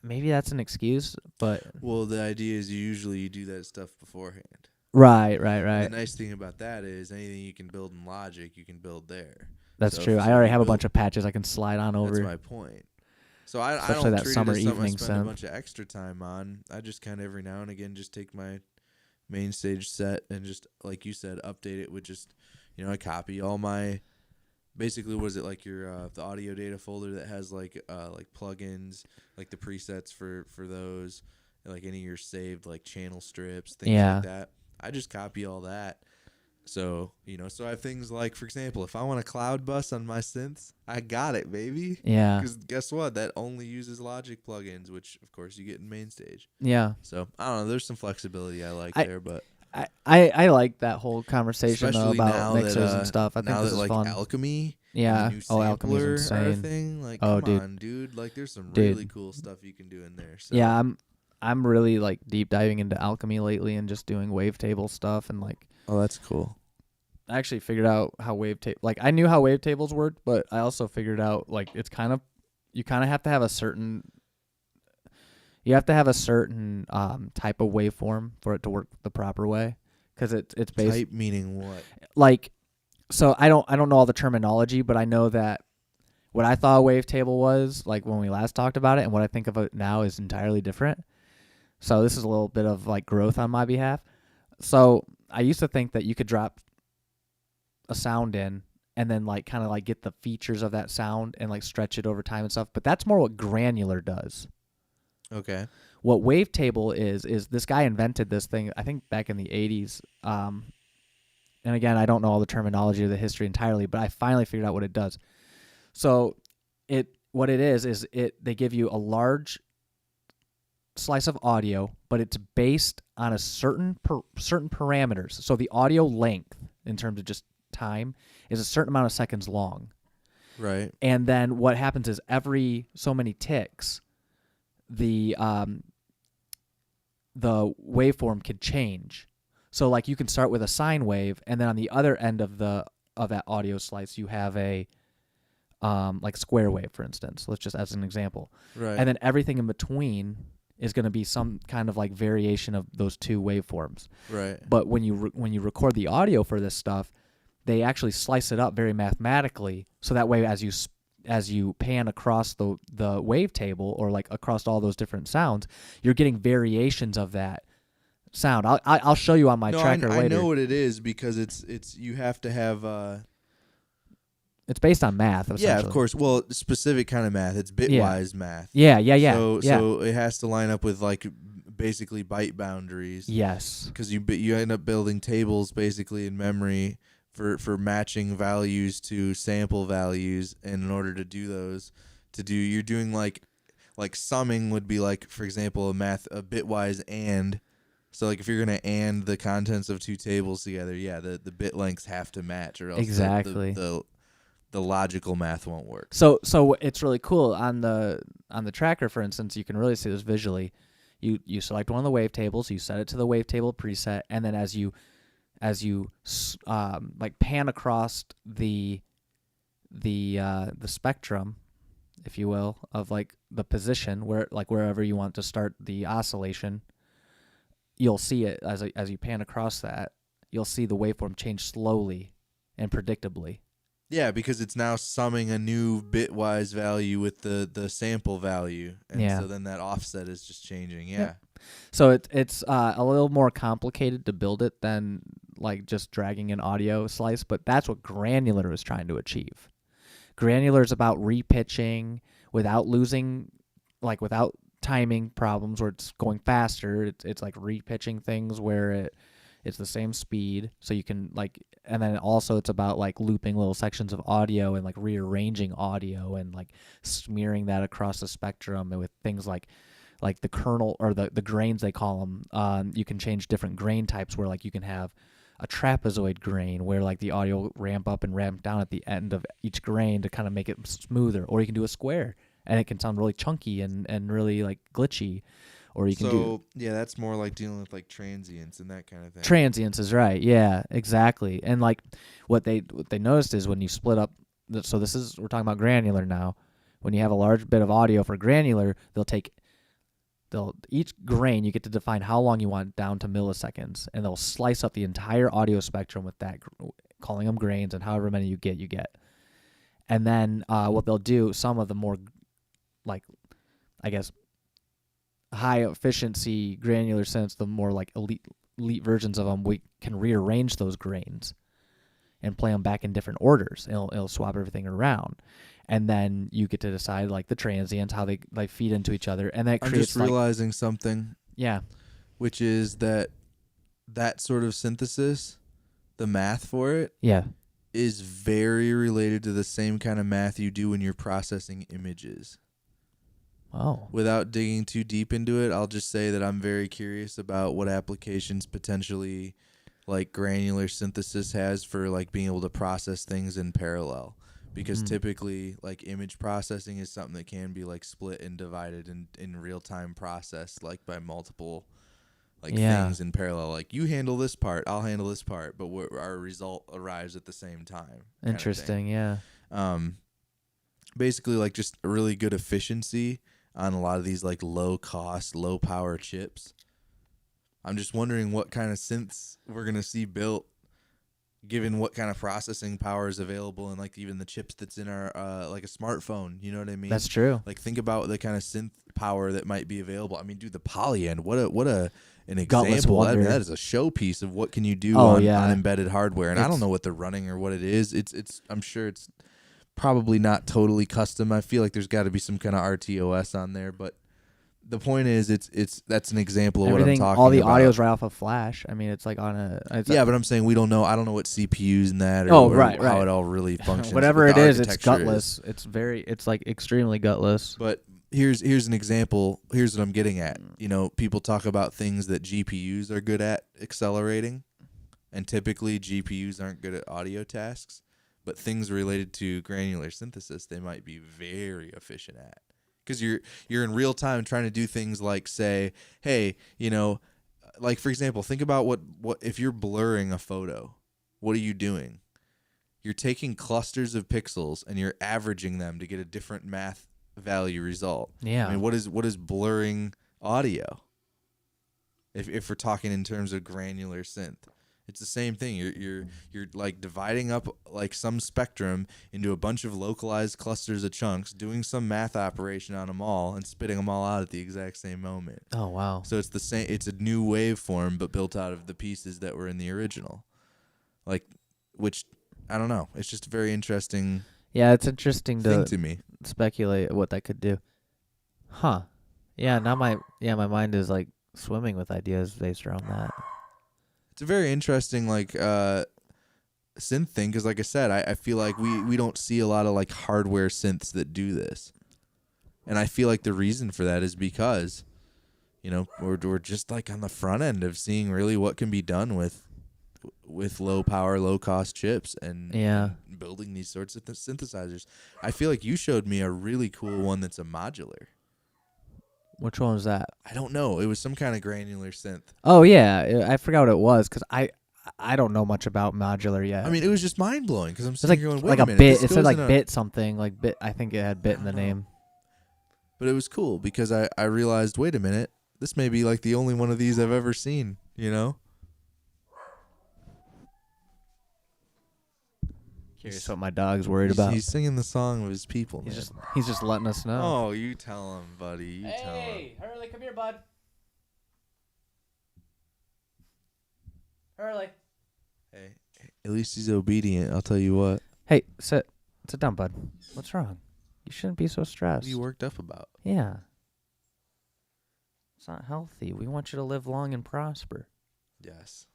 Maybe that's an excuse, but... Well, the idea is you do that stuff beforehand. Right. The nice thing about that is anything you can build in Logic, you can build there. That's true. I already have a bunch of patches I can slide on over. That's my point. So I Especially don't that treat summer it as something I evening spend a synth. bunch of extra time on. I just kind of every now and again just take my main stage set and just, like you said, update it with just, I copy all my... Basically, what is it, like your the audio data folder that has like plugins, like the presets for those, and like any of your saved like channel strips, things like that. I just copy all that. So, so I have things like, for example, if I want a cloud bus on my synths, I got it, baby. Yeah. Because guess what? That only uses Logic plugins, which of course you get in main stage. Yeah. So I don't know. There's some flexibility I like there, but. I like that whole conversation Especially about mixers and stuff. I think now this that, is like, fun. Alchemy, yeah. Alchemy's insane. Thing. Like, come on, dude. Like, there's some really cool stuff you can do in there. So. Yeah, I'm really like deep diving into Alchemy lately and just doing wavetable stuff and like. Oh, that's cool. I actually figured out how I knew how wavetables worked, but I also figured out like you kind of have to have a certain. You have to have a certain type of waveform for it to work the proper way, because it's based. Type meaning what? Like, so I don't know all the terminology, but I know that what I thought a wavetable was like when we last talked about it, and what I think of it now is entirely different. So this is a little bit of like growth on my behalf. So I used to think that you could drop a sound in and then like kind of like get the features of that sound and like stretch it over time and stuff, but that's more what granular does. Okay. What wavetable is this guy invented this thing, I think back in the 80s. And again, I don't know all the terminology or the history entirely, but I finally figured out what it does. So what it is they give you a large slice of audio, but it's based on a certain parameters. So the audio length in terms of just time is a certain amount of seconds long. Right. And then what happens is every so many ticks, the waveform could change. So like you can start with a sine wave, and then on the other end of that audio slice you have a like square wave, for instance. Let's just as an example. Right. And then everything in between is going to be some kind of like variation of those two waveforms. Right. But when you record the audio for this stuff, they actually slice it up very mathematically, so that way as you pan across the wavetable or like across all those different sounds, you're getting variations of that sound. I'll show you on my tracker later. I know what it is because it's you have to have. It's based on math. Yeah, of course. Well, specific kind of math. It's bitwise math. Yeah. So it has to line up with like basically byte boundaries. Yes. Because you end up building tables basically in memory for matching values to sample values, and in order to do those, you're doing like summing would be like, for example, a bitwise and. So like if you're gonna and the contents of two tables together, the bit lengths have to match, or else exactly the logical math won't work. So it's really cool on the tracker, for instance. You can really see this visually. You select one of the wavetables, you set it to the wavetable preset, and then as you like pan across the spectrum, if you will, of like the position where like wherever you want to start the oscillation, you'll see it as you pan across that. You'll see the waveform change slowly and predictably. Yeah, because it's now summing a new bitwise value with the sample value, and so then that offset is just changing. Yeah. So it's a little more complicated to build it than like just dragging an audio slice, but that's what Granular is trying to achieve. Granular is about repitching without losing, like without timing problems where it's going faster. It's like repitching things where it's the same speed, so you can like, and then also it's about like looping little sections of audio and like rearranging audio and like smearing that across the spectrum, and with things like the kernel or the grains they call them. You can change different grain types where like you can have a trapezoid grain where like the audio will ramp up and ramp down at the end of each grain to kind of make it smoother, or you can do a square and it can sound really chunky and really like glitchy. Or you can that's more like dealing with like transients and that kind of thing. Transients is right. Yeah, exactly. And like what they noticed is when you split up, so we're talking about Granular now. When you have a large bit of audio for Granular, each grain you get to define how long you want down to milliseconds, and they'll slice up the entire audio spectrum with that, calling them grains, and however many you get. And then what they'll do, some of the more like, I guess, high efficiency granular synths, the more like elite versions of them, we can rearrange those grains and play them back in different orders. It'll swap everything around, and then you get to decide like the transients, how they like feed into each other, and that creates. I'm just realizing something. Yeah, which is that sort of synthesis, the math for it, is very related to the same kind of math you do when you're processing images. Oh. Without digging too deep into it, I'll just say that I'm very curious about what applications potentially like granular synthesis has for like being able to process things in parallel. Because typically like image processing is something that can be like split and divided in real time processed like by multiple like things in parallel. Like you handle this part, I'll handle this part, but our result arrives at the same time. Interesting, yeah. Basically like just a really good efficiency on a lot of these like low cost, low power chips. I'm just wondering what kind of synths we're going to see built given what kind of processing power is available and like even the chips that's in our like a smartphone, you know what I mean? That's true. Like think about the kind of synth power that might be available. I mean, dude, the polyend, an example. That is a showpiece of what can you do on embedded hardware. And I don't know what they're running or what it is. I'm sure it's probably not totally custom. I feel like there's got to be some kind of RTOS on there, but the point is, that's an example of what I'm talking about. All the audio's right off of Flash. I mean, it's like on a. But I'm saying we don't know. I don't know what CPUs and that, or how it all really functions. Whatever it is, it's gutless. It's like extremely gutless. But here's an example. Here's what I'm getting at. You know, people talk about things that GPUs are good at accelerating, and typically GPUs aren't good at audio tasks. But things related to granular synthesis, they might be very efficient at. Because you're in real time trying to do things like say, hey, you know, like for example, think about what if you're blurring a photo, what are you doing? You're taking clusters of pixels and you're averaging them to get a different math value result. Yeah. I mean, what is blurring audio? If we're talking in terms of granular synth, It's the same thing. You're like dividing up like some spectrum into a bunch of localized clusters of chunks, doing some math operation on them all, and spitting them all out at the exact same moment. Oh wow! So it's the same. It's a new waveform, but built out of the pieces that were in the original. Like, which I don't know. It's just a very interesting. Yeah, it's interesting to me. Speculate what that could do. Huh? Yeah. Now my mind is like swimming with ideas based around that. It's a very interesting like synth thing because, like I said, I feel like we don't see a lot of like hardware synths that do this, and I feel like the reason for that is because, you know, we're just like on the front end of seeing really what can be done with low power, low cost chips and building these sorts of synthesizers. I feel like you showed me a really cool one that's a modular. Which one was that? I don't know. It was some kind of granular synth. Oh yeah, I forgot what it was because I don't know much about modular yet. I mean, it was just mind blowing because I'm sitting here going, wait like a a minute, bit. It said like bit something like bit. I think it had bit in the name. But it was cool because I realized, wait a minute, this may be like the only one of these I've ever seen. You know. Curious what my dog's worried about. He's singing the song of his people. He's just letting us know. Oh, you tell him, buddy. You tell him. Hey, Hurley, come here, bud. Hurley. Hey, at least he's obedient. I'll tell you what. Hey, sit down, bud. What's wrong? You shouldn't be so stressed. What are you worked up about? Yeah. It's not healthy. We want you to live long and prosper. Yes.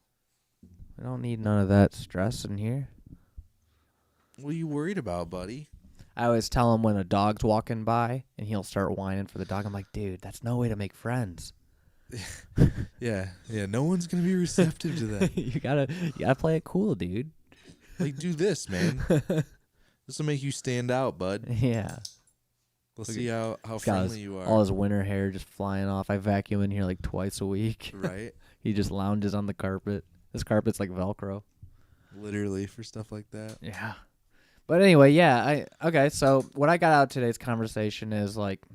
We don't need none of that stress in here. What are you worried about, buddy? I always tell him when a dog's walking by and he'll start whining for the dog. I'm like, dude, that's no way to make friends. Yeah. No one's gonna be receptive to that. You gotta play it cool, dude. Like, do this, man. This will make you stand out, bud. Yeah. We'll see how friendly you are. All his winter hair just flying off. I vacuum in here like twice a week. Right. He just lounges on the carpet. This carpet's like Velcro. Literally for stuff like that. Yeah. But anyway, okay, so what I got out of today's conversation is like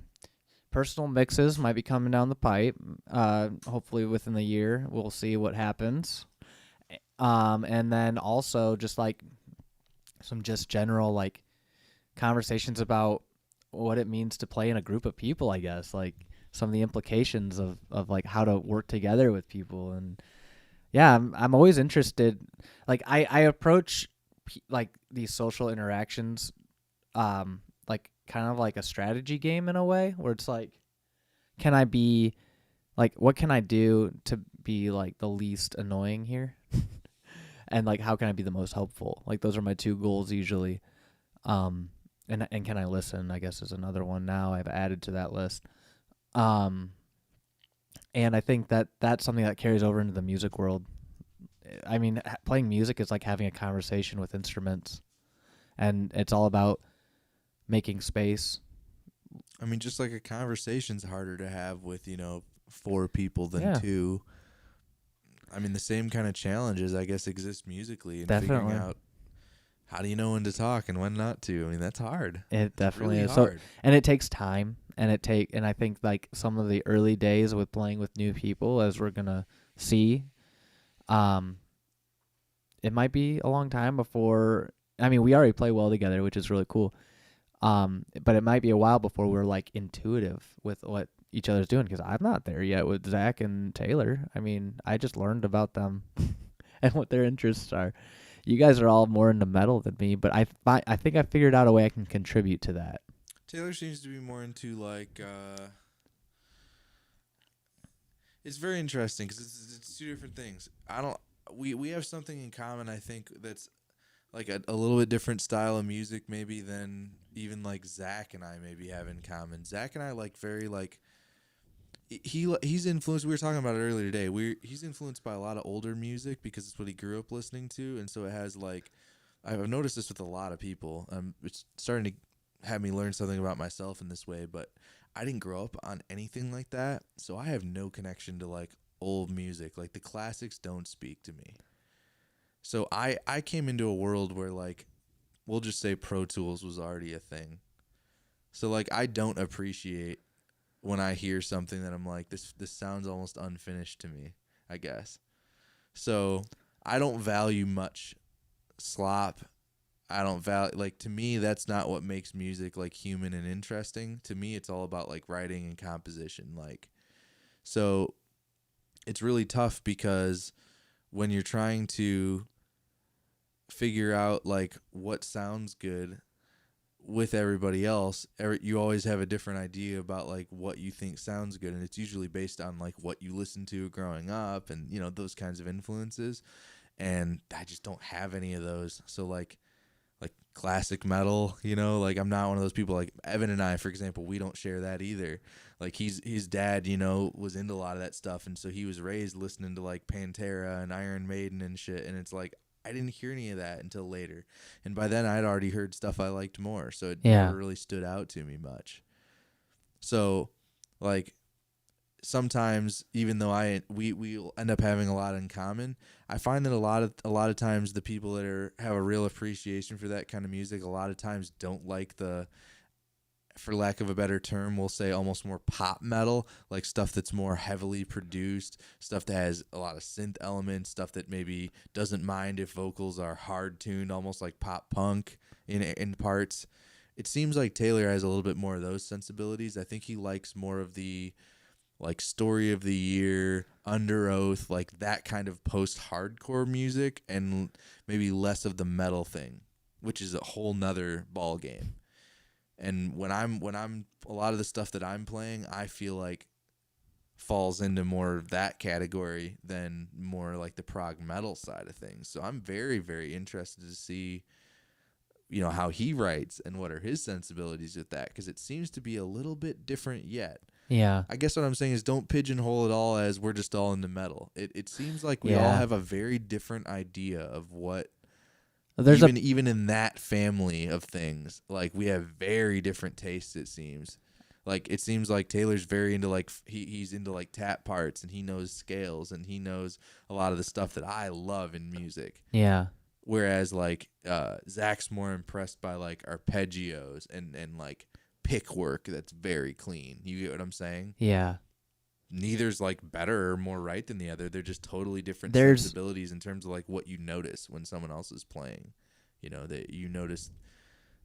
personal mixes might be coming down the pipe. Hopefully within the year, we'll see what happens. And then also just like some just general like conversations about what it means to play in a group of people, I guess, like some of the implications of like how to work together with people. And yeah, I'm always interested. Like I approach like these social interactions like kind of like a strategy game in a way where it's like, can I be like, what can I do to be like the least annoying here? And like, how can I be the most helpful? Like those are my two goals usually. And can I listen, I guess, is another one now I've added to that list. And I think that that's something that carries over into the music world. I mean, playing music is like having a conversation with instruments, and it's all about making space. I mean, just like a conversation's harder to have with, 4 people than 2. I mean, the same kind of challenges, I guess, exist musically and figuring out how do you know when to talk and when not to. I mean, that's hard. It definitely really is. Hard. So, and it takes time, and I think like some of the early days with playing with new people, as we're gonna see, it might be a long time before. I mean, we already play well together, which is really cool. But it might be a while before we're like intuitive with what each other's doing, because I'm not there yet with Zach and Taylor. I mean, I just learned about them and what their interests are. You guys are all more into metal than me, but I think I figured out a way I can contribute to that. Taylor seems to be more into like it's very interesting because it's 2 different things. We have something in common, I think, that's like a little bit different style of music maybe than even like Zach and I maybe have in common. Zach and I like very like he's influenced. We were talking about it earlier today. He's influenced by a lot of older music because it's what he grew up listening to, and so it has like I've noticed this with a lot of people. It's starting to have me learn something about myself in this way, but I didn't grow up on anything like that, so I have no connection to like old music. Like the classics don't speak to me. So I came into a world where like we'll just say Pro Tools was already a thing. So like I don't appreciate when I hear something that I'm like, this sounds almost unfinished to me, I guess. So I don't value much slop. I don't value, like, to me, that's not what makes music, like, human and interesting. To me, it's all about, like, writing and composition. Like, so it's really tough because when you're trying to figure out, like, what sounds good with everybody else, you always have a different idea about, like, what you think sounds good. And it's usually based on, like, what you listened to growing up and, you know, those kinds of influences. And I just don't have any of those. So, like classic metal, you know, like I'm not one of those people. Like Evan and I, for example, we don't share that either. Like his dad, you know, was into a lot of that stuff, and so he was raised listening to like Pantera and Iron Maiden and shit. And it's like I didn't hear any of that until later, and by then I'd already heard stuff I liked more, so it never really stood out to me much. So, like, sometimes, even though we end up having a lot in common, I find that a lot of times the people that have a real appreciation for that kind of music a lot of times don't like the, for lack of a better term, we'll say almost more pop metal, like stuff that's more heavily produced, stuff that has a lot of synth elements, stuff that maybe doesn't mind if vocals are hard tuned, almost like pop punk in parts. It seems like Taylor has a little bit more of those sensibilities. I think he likes more of the, like, story of the year, Under Oath, like that kind of post-hardcore music, and maybe less of the metal thing, which is a whole nother ball game. And when I'm a lot of the stuff that I'm playing, I feel like falls into more of that category than more like the prog metal side of things. So I'm very, very interested to see, you know, how he writes and what are his sensibilities with that, because it seems to be a little bit different yet. Yeah. I guess what I'm saying is don't pigeonhole it all as we're just all into metal. It seems like we all have a very different idea of what, even in that family of things, like we have very different tastes, it seems. Like it seems like Taylor's very into like he's into like tap parts, and he knows scales, and he knows a lot of the stuff that I love in music. Yeah. Whereas like Zach's more impressed by like arpeggios and like pick work that's very clean. You get what I'm saying? Yeah. Neither's like better or more right than the other. They're just totally different sensibilities in terms of like what you notice when someone else is playing. You know, that you notice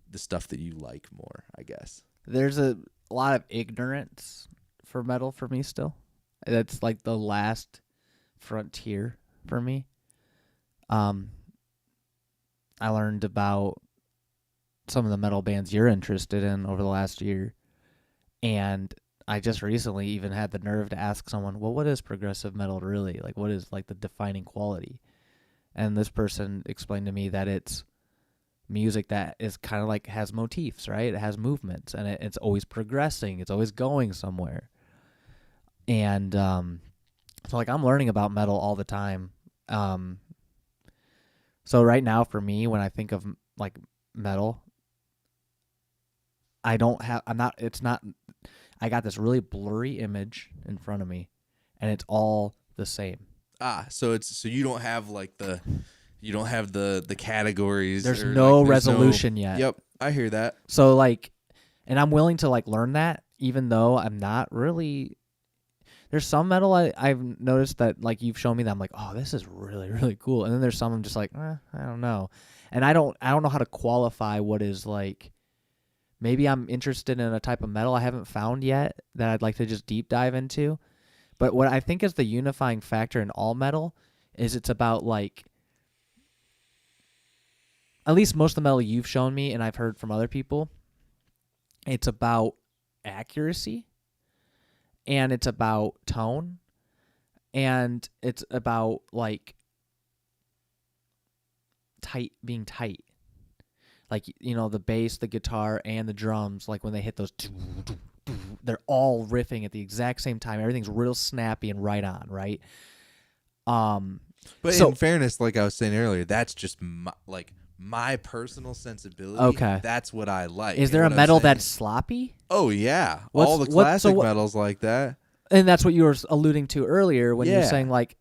the stuff that you like more, I guess. There's a lot of ignorance for metal for me still. That's like the last frontier for me. I learned about some of the metal bands you're interested in over the last year, and I just recently even had the nerve to ask someone, well, what is progressive metal really? Like, what is like the defining quality? And this person explained to me that it's music that is kind of like has motifs, right? It has movements, and it's always progressing. It's always going somewhere. And so like I'm learning about metal all the time. So right now for me, when I think of like metal, I got this really blurry image in front of me, and it's all the same. So you don't have like the categories. There's no resolution yet. Yep, I hear that. So like, and I'm willing to like learn that, even though I'm not really. There's some metal I've noticed that like you've shown me that I'm like, oh, this is really, really cool, and then there's some I'm just like, I don't know, and I don't know how to qualify what is like. Maybe I'm interested in a type of metal I haven't found yet that I'd like to just deep dive into. But what I think is the unifying factor in all metal is it's about like, at least most of the metal you've shown me and I've heard from other people, it's about accuracy, and it's about tone, and it's about like being tight. Like, you know, the bass, the guitar, and the drums, like when they hit those, they're all riffing at the exact same time. Everything's real snappy and right on, right? But in fairness, like I was saying earlier, that's just my personal sensibility. Okay. That's what I like. Is there a metal that's sloppy? Oh, yeah. All the classic metals like that. And that's what you were alluding to earlier when you were saying like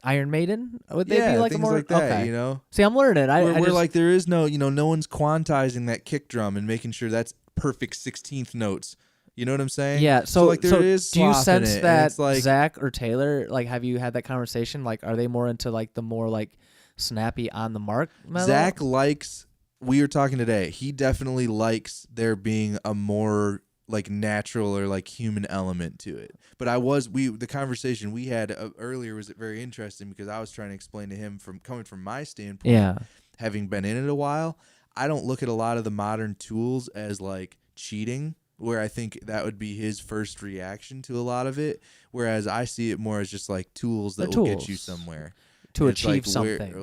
Iron Maiden? Would they be like things more like that, okay. you know? See, I'm learning. We're like there is no, you know, no one's quantizing that kick drum and making sure that's perfect 16th notes. You know what I'm saying? Yeah. So like there is do you sense that like, Zach or Taylor, like, have you had that conversation? Like, are they more into like the more like snappy on the mark metal. Zach likes. We were talking today. He definitely likes there being a more like natural or like human element to it. But the conversation we had earlier was very interesting because I was trying to explain to him from coming from my standpoint, having been in it a while. I don't look at a lot of the modern tools as like cheating, where I think that would be his first reaction to a lot of it. Whereas I see it more as just like tools that will get you somewhere to achieve something.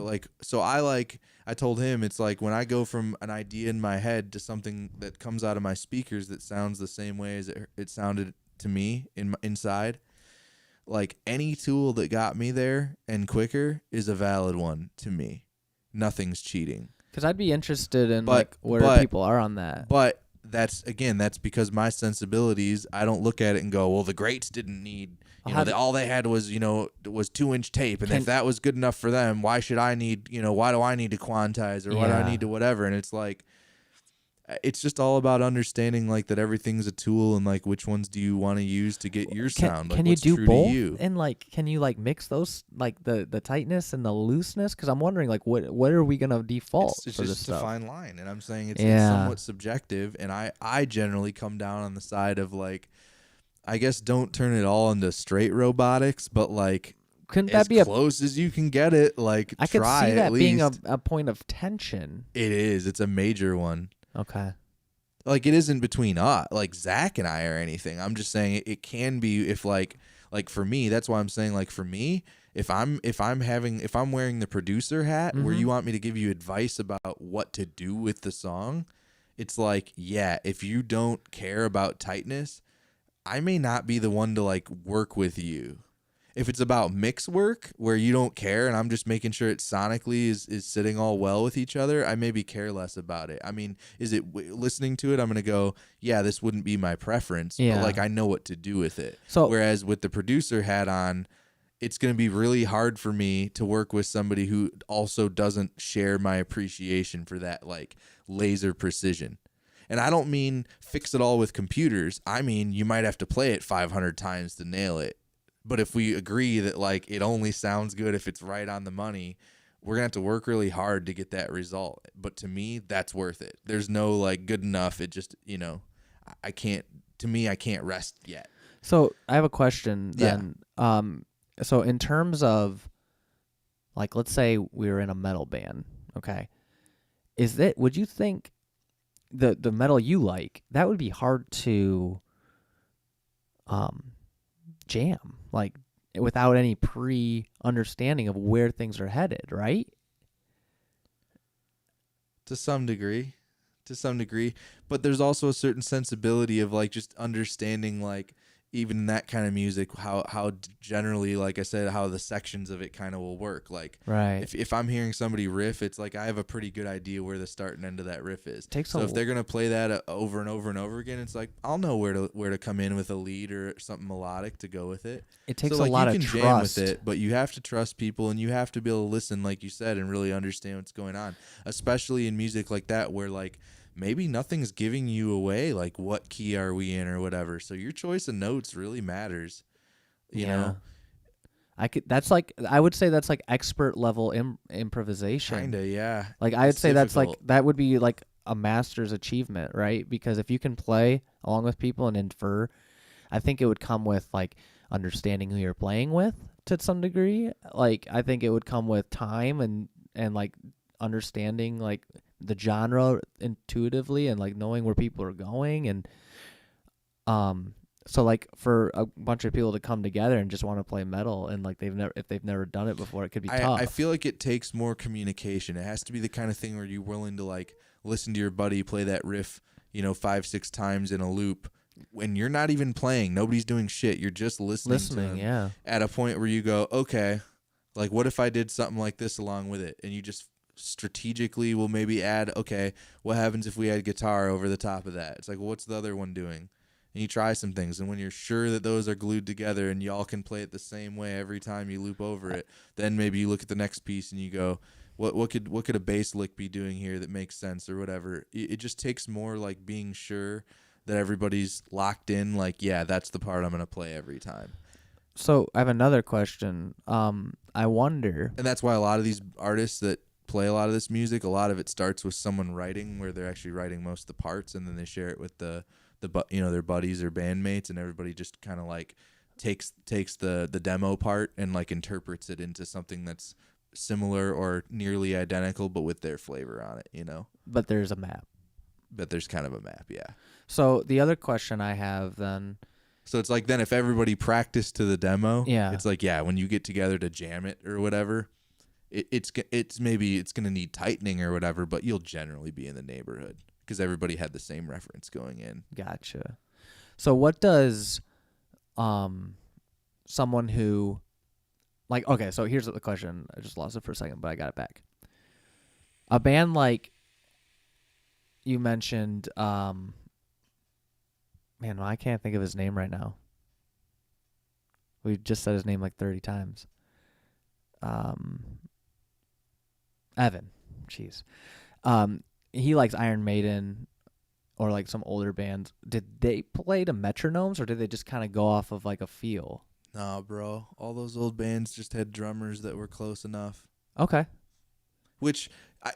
I told him it's like when I go from an idea in my head to something that comes out of my speakers that sounds the same way as it sounded to me inside. Like any tool that got me there and quicker is a valid one to me. Nothing's cheating. Because I'd be interested in where people are on that. But that's because my sensibilities, I don't look at it and go, well, the greats didn't need, all they had was, was 2-inch tape. And if that was good enough for them, why should I need, why do I need to quantize or why do I need to whatever? And it's like, it's just all about understanding like that everything's a tool and like which ones do you want to use to get your sound. Like, can what's you do true both? To you. And like, can you like mix those, like the tightness and the looseness? Because I'm wondering like what are we gonna default? It's for just this a stuff? fine line, and I'm saying it's somewhat subjective. And I generally come down on the side of like, I guess don't turn it all into straight robotics, but like. Couldn't as that be close as you can get it? Like I try could see that at being least. a point of tension. It is. It's a major one. Okay. Like it isn't between like Zach and I or anything. I'm just saying it can be if like for me. That's why I'm saying like for me, if I'm wearing the producer hat where you want me to give you advice about what to do with the song, it's like if you don't care about tightness, I may not be the one to like work with you. If it's about mix work where you don't care and I'm just making sure it sonically is sitting all well with each other, I maybe care less about it. I mean, is it listening to it? I'm going to go, this wouldn't be my preference, but like I know what to do with it. So, whereas with the producer hat on, it's going to be really hard for me to work with somebody who also doesn't share my appreciation for that like laser precision. And I don't mean fix it all with computers. I mean, you might have to play it 500 times to nail it. But if we agree that like it only sounds good if it's right on the money, we're gonna have to work really hard to get that result. But to me, that's worth it. There's no like good enough. It just I can't. To me, I can't rest yet. So I have a question then. Yeah. So in terms of like, let's say we were in a metal band, okay? Would you think the metal you like that would be hard to jam like without any pre-understanding of where things are headed, right? To some degree, but there's also a certain sensibility of like just understanding like even that kind of music, how generally, like I said, how the sections of it kind of will work. Like, right. If I'm hearing somebody riff, it's like I have a pretty good idea where the start and end of that riff is. So if they're gonna play that over and over and over again, it's like I'll know where to come in with a lead or something melodic to go with it. It takes a lot of trust. You can jam with it, but you have to trust people and you have to be able to listen, like you said, and really understand what's going on. Especially in music like that, where like maybe nothing's giving you away, like what key are we in or whatever. So your choice of notes really matters. You know, I would say that's like expert level improvisation. Kinda, yeah. Like I would say that's like that would be like a master's achievement, right? Because if you can play along with people and infer, I think it would come with like understanding who you're playing with to some degree. Like I think it would come with time and like understanding like the genre intuitively and like knowing where people are going. And so like for a bunch of people to come together and just want to play metal and like if they've never done it before, it could be tough. I feel like it takes more communication. It has to be the kind of thing where you're willing to like listen to your buddy play that riff 5-6 times in a loop when you're not even playing, nobody's doing shit, you're just listening to them, at a point where you go, okay, like what if I did something like this along with it? And you just strategically will maybe add, okay, what happens if we add guitar over the top of that? It's like, well, what's the other one doing? And you try some things, and when you're sure that those are glued together and y'all can play it the same way every time you loop over it, then maybe you look at the next piece and you go, what could a bass lick be doing here that makes sense or whatever? It just takes more like being sure that everybody's locked in, like, yeah, that's the part I'm going to play every time. So I have another question. I wonder. And that's why a lot of these artists that play a lot of this music, a lot of it starts with someone writing, where they're actually writing most of the parts, and then they share it with their buddies or bandmates, and everybody just kind of like takes the demo part and like interprets it into something that's similar or nearly identical, but with their flavor on it, But there's a map. But there's kind of a map, yeah. So the other question I have then. So it's like then if everybody practiced to the demo, yeah, it's like, yeah, when you get together to jam it or whatever, it's maybe it's gonna need tightening or whatever, but you'll generally be in the neighborhood because everybody had the same reference going in. Gotcha. So what does someone who like, okay, so here's the question. I just lost it for a second, but I got it back. A band like you mentioned, man, I can't think of his name right now. We just said his name like 30 times. Evan. Jeez. He likes Iron Maiden or like some older bands. Did they play to metronomes or did they just kind of go off of like a feel? Nah, bro. All those old bands just had drummers that were close enough. Okay. Which,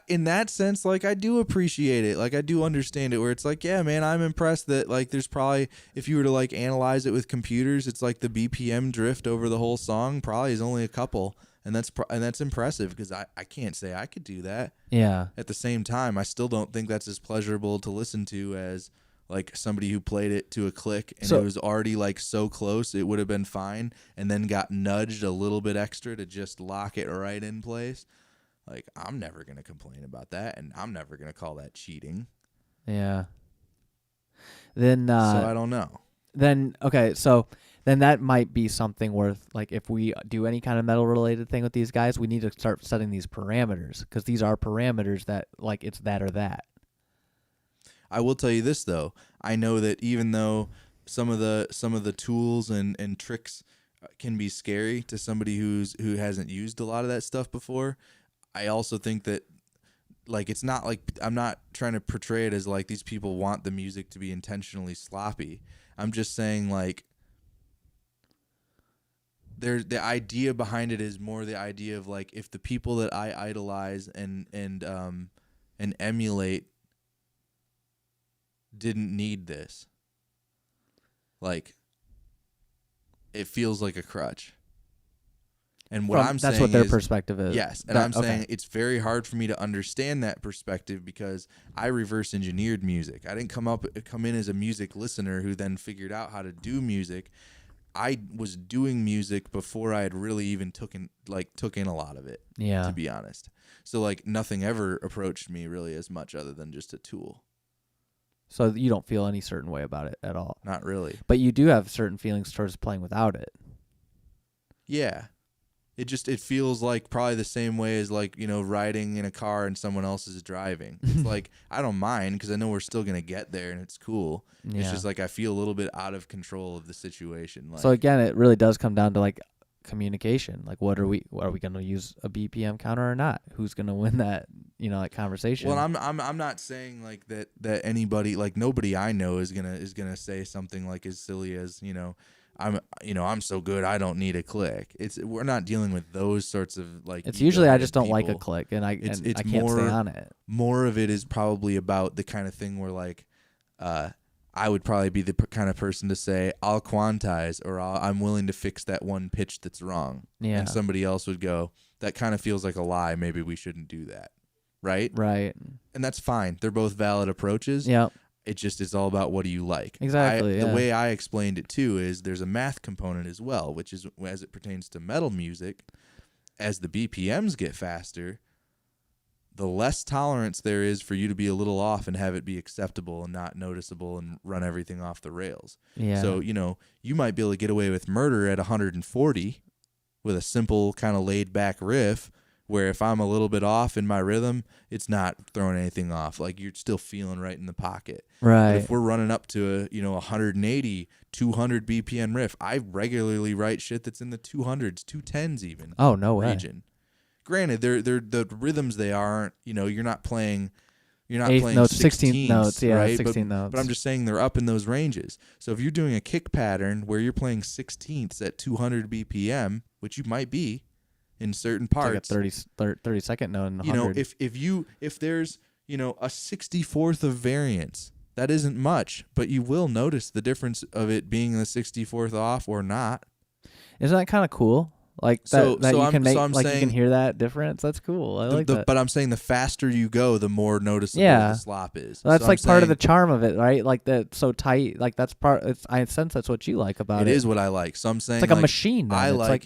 in that sense, like, I do appreciate it. Like, I do understand it, where it's like, yeah, man, I'm impressed that, like, there's probably, if you were to, like, analyze it with computers, it's like the BPM drift over the whole song probably is only a couple. And that's impressive because I can't say I could do that. Yeah. At the same time, I still don't think that's as pleasurable to listen to as like somebody who played it to a click and it was already like so close it would have been fine and then got nudged a little bit extra to just lock it right in place. Like, I'm never going to complain about that, and I'm never going to call that cheating. Yeah. Then so I don't know. Then okay, so then that might be something worth, like, if we do any kind of metal related thing with these guys, we need to start setting these parameters because these are parameters that, like, it's that or that. I will tell you this though. I know that even though some of the tools and tricks can be scary to somebody who hasn't used a lot of that stuff before, I also think that, like, it's not like I'm not trying to portray it as like these people want the music to be intentionally sloppy. I'm just saying, like, the idea behind it is more the idea of, like, if the people that I idolize and emulate didn't need this, like, it feels like a crutch. And what I'm saying that's what their is, perspective is. Yes, and I'm saying it's very hard for me to understand that perspective because I reverse engineered music. I didn't come in as a music listener who then figured out how to do music. I was doing music before I had really even took in a lot of it. Yeah. To be honest, so like nothing ever approached me really as much other than just a tool. So you don't feel any certain way about it at all? Not really. But you do have certain feelings towards playing without it. Yeah. It feels like probably the same way as, like, riding in a car and someone else is driving. It's like, I don't mind because I know we're still going to get there and it's cool. Yeah. It's just like I feel a little bit out of control of the situation. Like, so again, it really does come down to, like, communication. Like, are we going to use a BPM counter or not? Who's going to win that, that conversation? Well, I'm not saying like that anybody, like, nobody I know is going to say something like as silly as, I'm so good I don't need a click. We're not dealing with those sorts of, like, it's usually I just don't people. like a click and I can't stay on it. More of it is probably about the kind of thing where, like, I would probably be the kind of person to say I'll quantize or I'm willing to fix that one pitch that's wrong. Yeah. And somebody else would go, that kind of feels like a lie. Maybe we shouldn't do that. Right? Right. And that's fine. They're both valid approaches. Yeah. It just is all about what do you like. Exactly. The way I explained it too is there's a math component as well, which is as it pertains to metal music, as the BPMs get faster, the less tolerance there is for you to be a little off and have it be acceptable and not noticeable and run everything off the rails. Yeah. So, you might be able to get away with murder at 140 with a simple kind of laid back riff, where if I'm a little bit off in my rhythm, it's not throwing anything off. Like, you're still feeling right in the pocket. Right. But if we're running up to a 180, 200 BPM riff, I regularly write shit that's in the 200s, 210s even. Oh, no way. Region. Granted, they're the rhythms they aren't, you're not playing, You're not eighth playing notes, 16th notes, yeah, right? 16 notes. But I'm just saying they're up in those ranges. So if you're doing a kick pattern where you're playing 16ths at 200 BPM, which you might be in certain parts, it's like a 30 second note and 100. If there's a 64th of variance, that isn't much, but you will notice the difference of it being the 64th off or not. Isn't that kind of cool? Like that you can make, like you can hear that difference. That's cool. I like that. But I'm saying the faster you go, the more noticeable the slop is. Well, that's like part of the charm of it, right? Like that so tight. Like that's part. I sense that's what you like about it. It is what I like. So I'm saying it's like a machine. Then.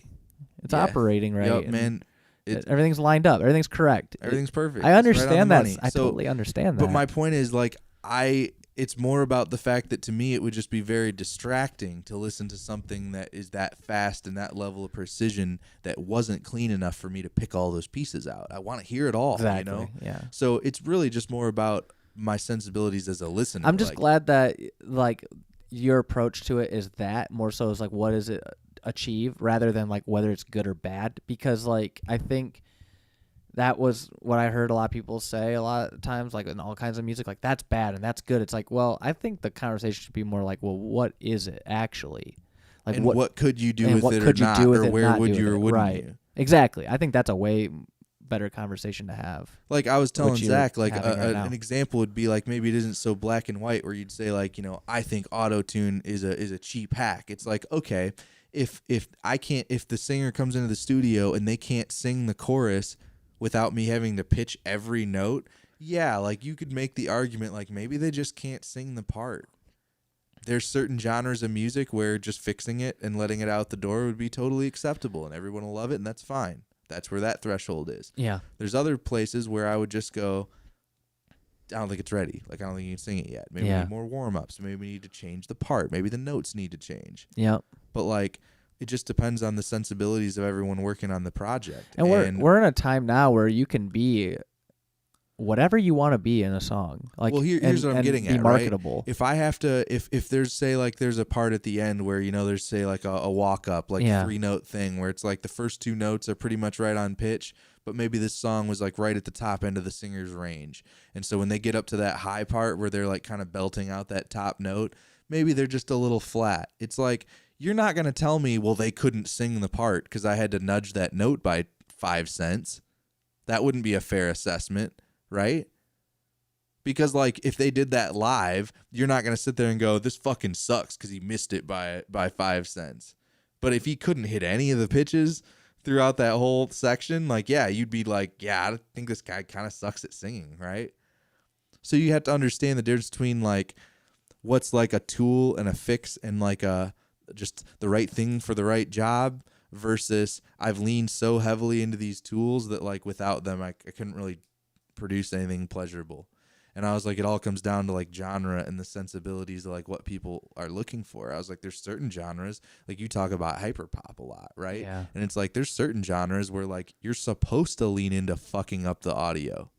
It's operating right. Yep, man. Everything's lined up. Everything's correct. Everything's perfect. I understand that. I totally understand that. But my point is, like, it's more about the fact that to me it would just be very distracting to listen to something that is that fast and that level of precision that wasn't clean enough for me to pick all those pieces out. I want to hear it all, exactly. Yeah. So it's really just more about my sensibilities as a listener. I'm just glad that like your approach to it is that more so is like what does it achieve rather than like whether it's good or bad, because like I think that was what I heard a lot of people say a lot of times, like in all kinds of music, like that's bad and that's good. It's like, well, I think the conversation should be more like, well, what is it actually? Like, and what could you do with it or not, or where would you or wouldn't you? Exactly. I think that's a way better conversation to have. Like I was telling Zach, like an example would be like maybe it isn't so black and white where you'd say like, I think auto-tune is a cheap hack. It's like, okay, if the singer comes into the studio and they can't sing the chorus without me having to pitch every note, yeah, like you could make the argument like maybe they just can't sing the part. There's certain genres of music where just fixing it and letting it out the door would be totally acceptable and everyone will love it and that's fine. That's where that threshold is. Yeah. There's other places where I would just go, I don't think it's ready. Like, I don't think you can sing it yet. Maybe we need more warm-ups. Maybe we need to change the part. Maybe the notes need to change. Yeah. But, like, it just depends on the sensibilities of everyone working on the project. And we're in a time now where you can be whatever you want to be in a song. Like, well, here's what I'm getting at, be marketable. Right? If I have to, if there's, say, like, there's a part at the end where, there's, say, like, a walk-up, like, 3-note thing where it's, like, the first 2 notes are pretty much right on pitch, but maybe this song was, like, right at the top end of the singer's range. And so when they get up to that high part where they're, like, kind of belting out that top note, maybe they're just a little flat. It's like, you're not going to tell me, well, they couldn't sing the part because I had to nudge that note by 5 cents. That wouldn't be a fair assessment, right? Because, like, if they did that live, you're not going to sit there and go, this fucking sucks because he missed it by 5 cents. But if he couldn't hit any of the pitches throughout that whole section, like, yeah, you'd be like, yeah, I think this guy kind of sucks at singing, right? So you have to understand the difference between, like, what's like a tool and a fix and like just the right thing for the right job versus I've leaned so heavily into these tools that, like, without them, I couldn't really produce anything pleasurable. And I was like, it all comes down to, like, genre and the sensibilities of, like, what people are looking for. I was like, there's certain genres, like you talk about hyperpop a lot, right? Yeah. And it's like, there's certain genres where, like, you're supposed to lean into fucking up the audio.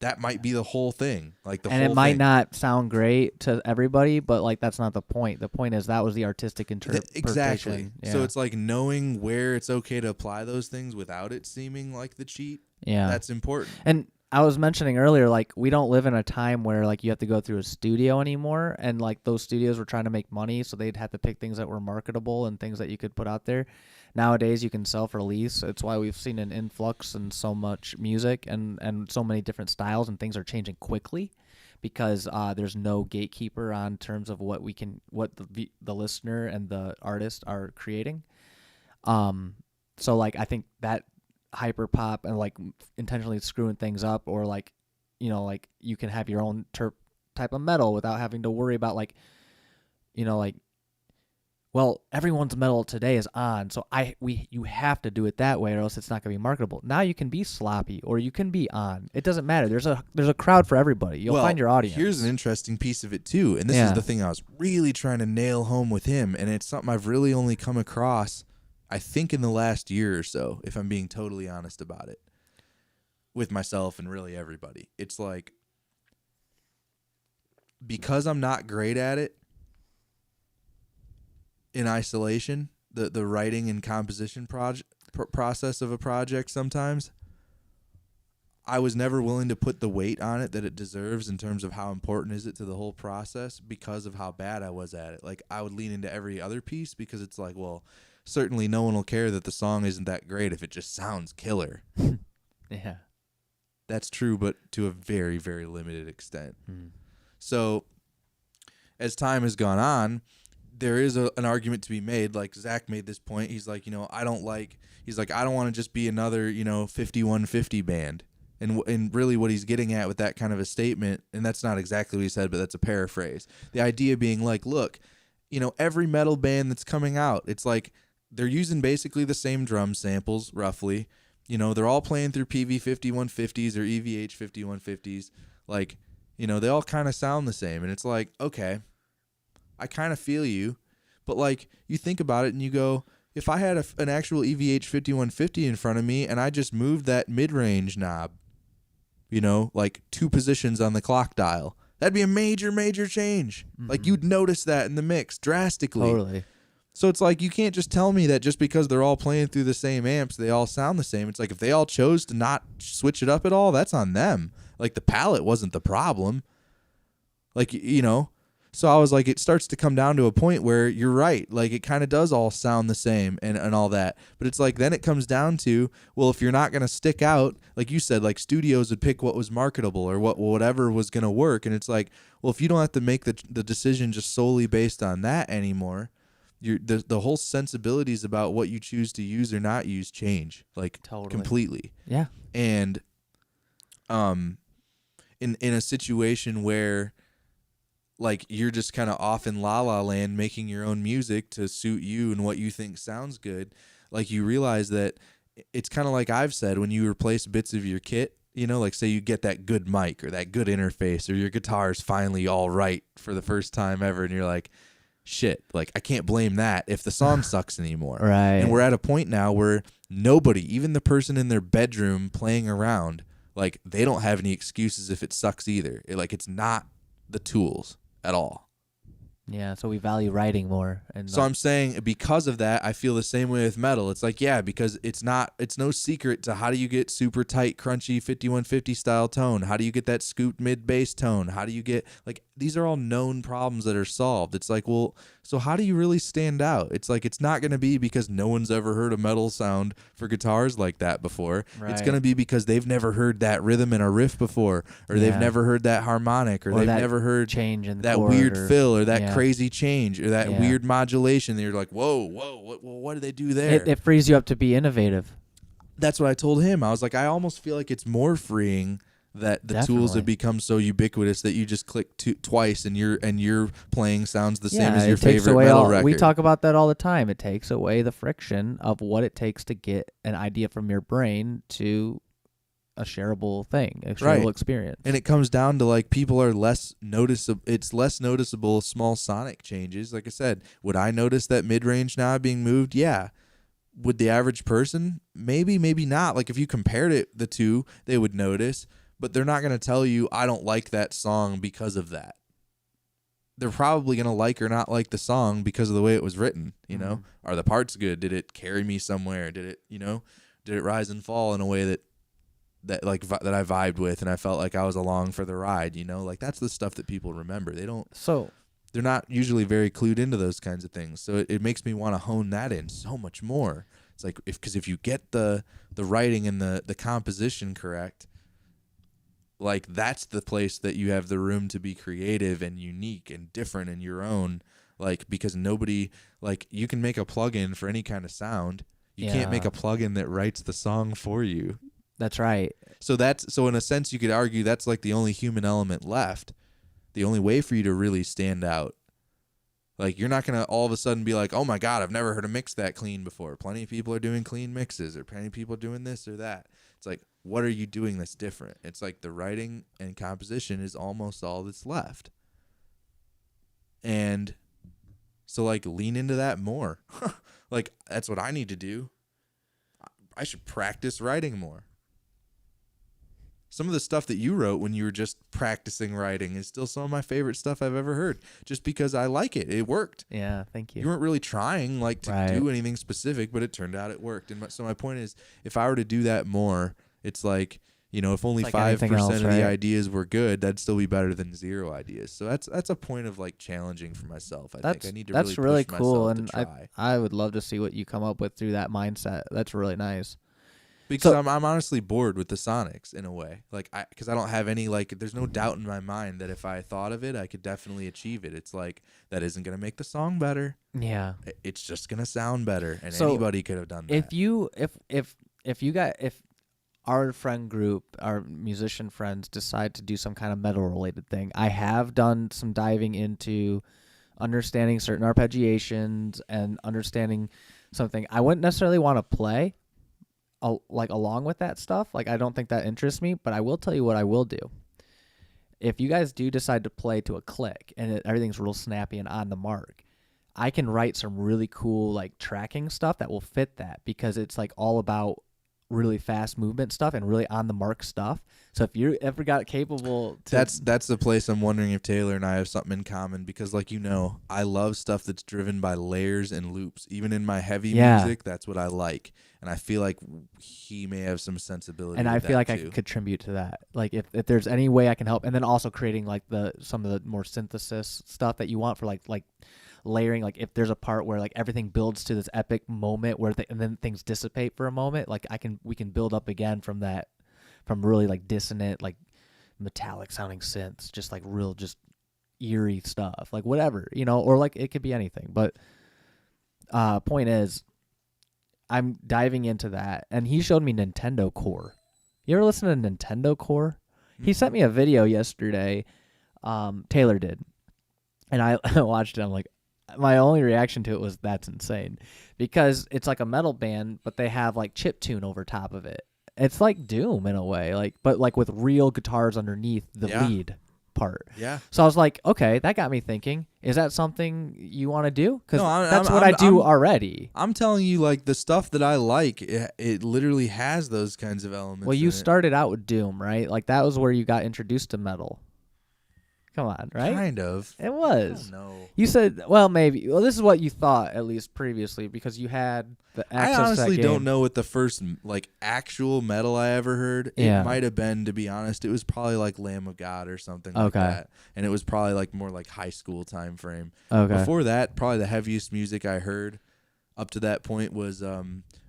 That might be the whole thing. Like the and whole it might thing. not sound great to everybody, but, like, that's not the point. The point is that was the artistic interpretation. Exactly. Yeah. So it's like knowing where it's okay to apply those things without it seeming like the cheat. Yeah. That's important. And I was mentioning earlier, like, we don't live in a time where, like, you have to go through a studio anymore, and, like, those studios were trying to make money, so they'd have to pick things that were marketable and things that you could put out there. Nowadays, you can self-release. It's why we've seen an influx in so much music and so many different styles, and things are changing quickly because there's no gatekeeper on terms of what the listener and the artist are creating. So, like, I think that hyper pop and, like, intentionally screwing things up, or, like, like, you can have your own type of metal without having to worry about, like, like, well, everyone's metal today is on, so you have to do it that way or else it's not going to be marketable. Now you can be sloppy or you can be on. It doesn't matter. There's a crowd for everybody. You'll find your audience. Here's an interesting piece of it too, and this is the thing I was really trying to nail home with him, and it's something I've really only come across, I think, in the last year or so, if I'm being totally honest about it, with myself and really everybody. It's like, because I'm not great at it in isolation, the writing and composition process of a project sometimes, I was never willing to put the weight on it that it deserves in terms of how important is it to the whole process because of how bad I was at it. Like, I would lean into every other piece because it's like, well, certainly no one will care that the song isn't that great if it just sounds killer. Yeah. That's true, but to a very, very limited extent. Mm. So as time has gone on, there is an argument to be made. Like Zach made this point. He's like, I don't want to just be another, 5150 band. And really what he's getting at with that kind of a statement, and that's not exactly what he said, but that's a paraphrase. The idea being like, look, every metal band that's coming out, it's like they're using basically the same drum samples, roughly. They're all playing through PV 5150s or EVH 5150s. Like, they all kind of sound the same. And it's like, okay, I kind of feel you. But like, you think about it and you go, if I had an actual EVH 5150 in front of me and I just moved that mid-range knob, like 2 positions on the clock dial, that'd be a major, major change. Mm-hmm. Like, you'd notice that in the mix drastically. Totally. So it's like, you can't just tell me that just because they're all playing through the same amps, they all sound the same. It's like, if they all chose to not switch it up at all, that's on them. Like, the palette wasn't the problem. Like, So I was like, it starts to come down to a point where you're right. Like, it kind of does all sound the same and all that. But it's like, then it comes down to, well, if you're not going to stick out, like you said, like studios would pick what was marketable or whatever was going to work. And it's like, well, if you don't have to make the decision just solely based on that anymore, the whole sensibilities about what you choose to use or not use change, like, totally. Completely. Yeah. And in a situation where, like, you're just kind of off in la la land making your own music to suit you and what you think sounds good, like, you realize that it's kind of like I've said, when you replace bits of your kit, like, say you get that good mic or that good interface or your guitar's finally all right for the first time ever, and you're like, shit, like, I can't blame that if the song sucks anymore. Right. And we're at a point now where nobody, even the person in their bedroom playing around, like, they don't have any excuses if it sucks either. It's not the tools at all. Yeah, so we value writing more. And so I'm saying, because of that, I feel the same way with metal. It's like, yeah, because it's no secret to how do you get super tight, crunchy 5150 style tone? How do you get that scooped mid bass tone? How do you get, like, these are all known problems that are solved. It's like, well, so how do you really stand out? It's like, it's not going to be because no one's ever heard a metal sound for guitars like that before. Right. It's going to be because they've never heard that rhythm in a riff before, or they've never heard that harmonic, or they've never heard change in that weird fill, or that crazy change, or that weird modulation. They're like, whoa, what did they do there? It frees you up to be innovative. That's what I told him. I was like, I almost feel like it's more freeing that the tools have become so ubiquitous that you just click twice and your playing sounds the same as your favorite metal record. We talk about that all the time. It takes away the friction of what it takes to get an idea from your brain to a shareable thing, a shareable experience. And it comes down to, like, people are less noticeable. It's less noticeable small sonic changes. Like I said, would I notice that mid-range knob being moved? Yeah. Would the average person? Maybe, maybe not. Like, if you compared the two, they would notice. But they're not going to tell you, I don't like that song because of that. They're probably going to like or not like the song because of the way it was written, Mm-hmm. Are the parts good? Did it carry me somewhere? Did it rise and fall in a way that I vibed with and I felt like I was along for the ride, Like, that's the stuff that people remember. They're not usually very clued into those kinds of things. So it makes me want to hone that in so much more. It's like, because if you get the writing and the composition correct, like, that's the place that you have the room to be creative and unique and different and your own. Like, because nobody, like, you can make a plugin for any kind of sound. You can't make a plugin that writes the song for you. That's right. So in a sense, you could argue that's like the only human element left. The only way for you to really stand out. Like, you're not going to all of a sudden be like, oh my God, I've never heard a mix that clean before. Plenty of people are doing clean mixes, or plenty of people are doing this or that. It's like, what are you doing that's different? It's like the writing and composition is almost all that's left. And so, like, lean into that more. Like, that's what I need to do. I should practice writing more. Some of the stuff that you wrote when you were just practicing writing is still some of my favorite stuff I've ever heard, just because I like it. It worked. Yeah, thank you. You weren't really trying, like, to do anything specific, but it turned out it worked. And so my point is, if I were to do that more, it's like, You know, if only like 5% of the right? ideas were good, that'd still be better than 0 ideas. So that's a point of like challenging for myself. I think I need to really push cool, myself and to try. I would love to see what you come up with through that mindset. That's really nice. Because I'm honestly bored with the Sonics in a way. Like because I don't have any there's no doubt in my mind that if I thought of it, I could definitely achieve it. It's like that isn't going to make the song better. Yeah. It's just going to sound better, and anybody could have done that. If our friend group, our musician friends, decide to do some kind of metal related thing, I have done some diving into understanding certain arpeggiations and understanding something. I wouldn't necessarily want to play along with that stuff. Like, I don't think that interests me, but I will tell you what I will do. If you guys do decide to play to a click and everything's real snappy and on the mark, I can write some really cool like tracking stuff that will fit that, because it's like all about really fast movement stuff and really on the mark stuff. So if you ever got capable that's the place I'm wondering if Taylor and I have something in common, because like, you know, I love stuff that's driven by layers and loops. Even in my heavy music, that's what I like. And I feel like he may have some sensibility. And I feel like too. I can contribute to that. Like if there's any way I can help, and then also creating like some of the more synthesis stuff that you want for like layering, like if there's a part where like everything builds to this epic moment where and then things dissipate for a moment, like we can build up again from that, from really like dissonant, like metallic sounding synths, just like real, just eerie stuff, like whatever, you know, or like it could be anything. But point is, I'm diving into that, and he showed me Nintendo Core. You ever listen to Nintendo Core? Mm-hmm. He sent me a video yesterday. Taylor did, and I watched it. I'm like, my only reaction to it was, that's insane, because it's like a metal band, but they have like chiptune over top of it. It's like Doom in a way, like, but like with real guitars underneath the lead part. Yeah. So I was like, okay, that got me thinking. Is that something you want to do? Because that's what I do already. I'm telling you, like, the stuff that I like, it literally has those kinds of elements. Well, you started out with Doom, right? Like that was where you got introduced to metal. Come on, right? Kind of. It was. No. You said, well, maybe. Well, this is what you thought, at least previously, because you had the access I honestly to that game. don't know what the first like actual metal I ever heard. It might have been, to be honest, it was probably like Lamb of God or something like that. And it was probably like more like high school time frame. Okay. Before that, probably the heaviest music I heard up to that point was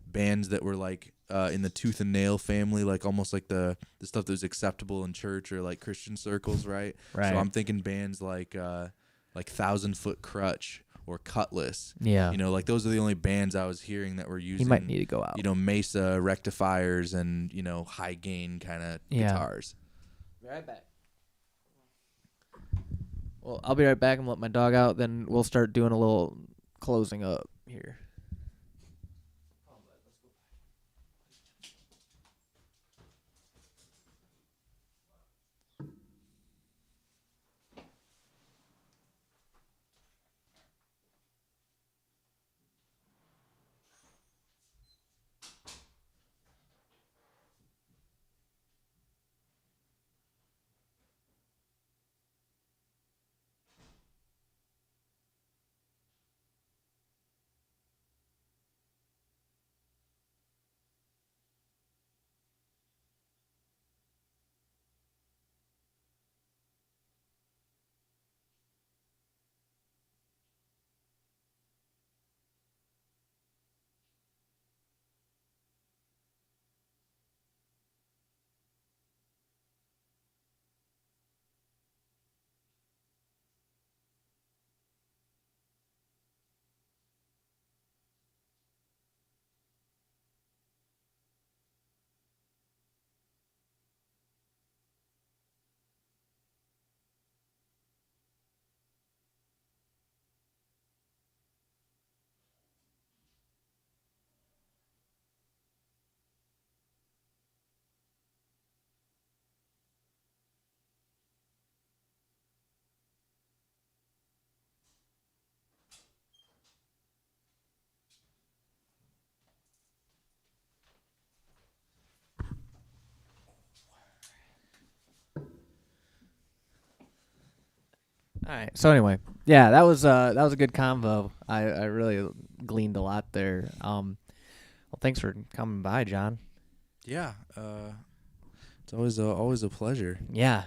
bands that were like in the Tooth and Nail family, like almost like the stuff that was acceptable in church or like Christian circles, right? Right. So I'm thinking bands like 1,000 Foot Crutch or Cutlass. Yeah. You know, like those are the only bands I was hearing that were using. You might need to go out. You know, Mesa rectifiers and, you know, high gain kind of guitars. Be right back. Well, I'll be right back and let my dog out. Then we'll start doing a little closing up here. All right. So anyway, yeah, that was a good convo. I really gleaned a lot there. Well, thanks for coming by, John. Yeah. It's always a pleasure. Yeah.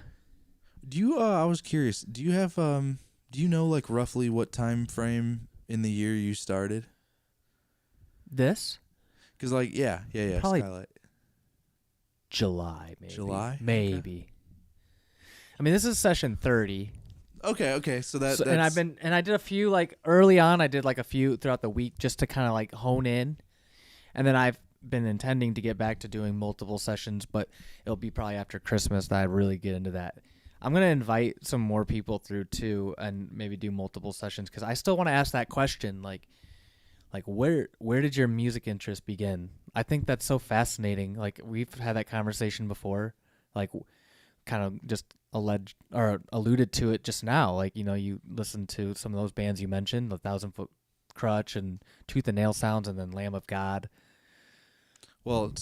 Do you? I was curious. Do you have? Do you know like roughly what time frame in the year you started? This? Because like yeah. Probably Skylight. July, maybe. July? Maybe. Okay. I mean, this is session 30. Okay. So that's and I did a few like early on. I did like a few throughout the week just to kind of like hone in, and then I've been intending to get back to doing multiple sessions, but it'll be probably after Christmas that I really get into that. I'm gonna invite some more people through too, and maybe do multiple sessions because I still want to ask that question, like where did your music interest begin? I think that's so fascinating. Like we've had that conversation before, like kind of just alluded to it just now. Like, you know, you listen to some of those bands you mentioned, the 1,000 Foot Crutch and Tooth and Nail Sounds, and then Lamb of God. Well,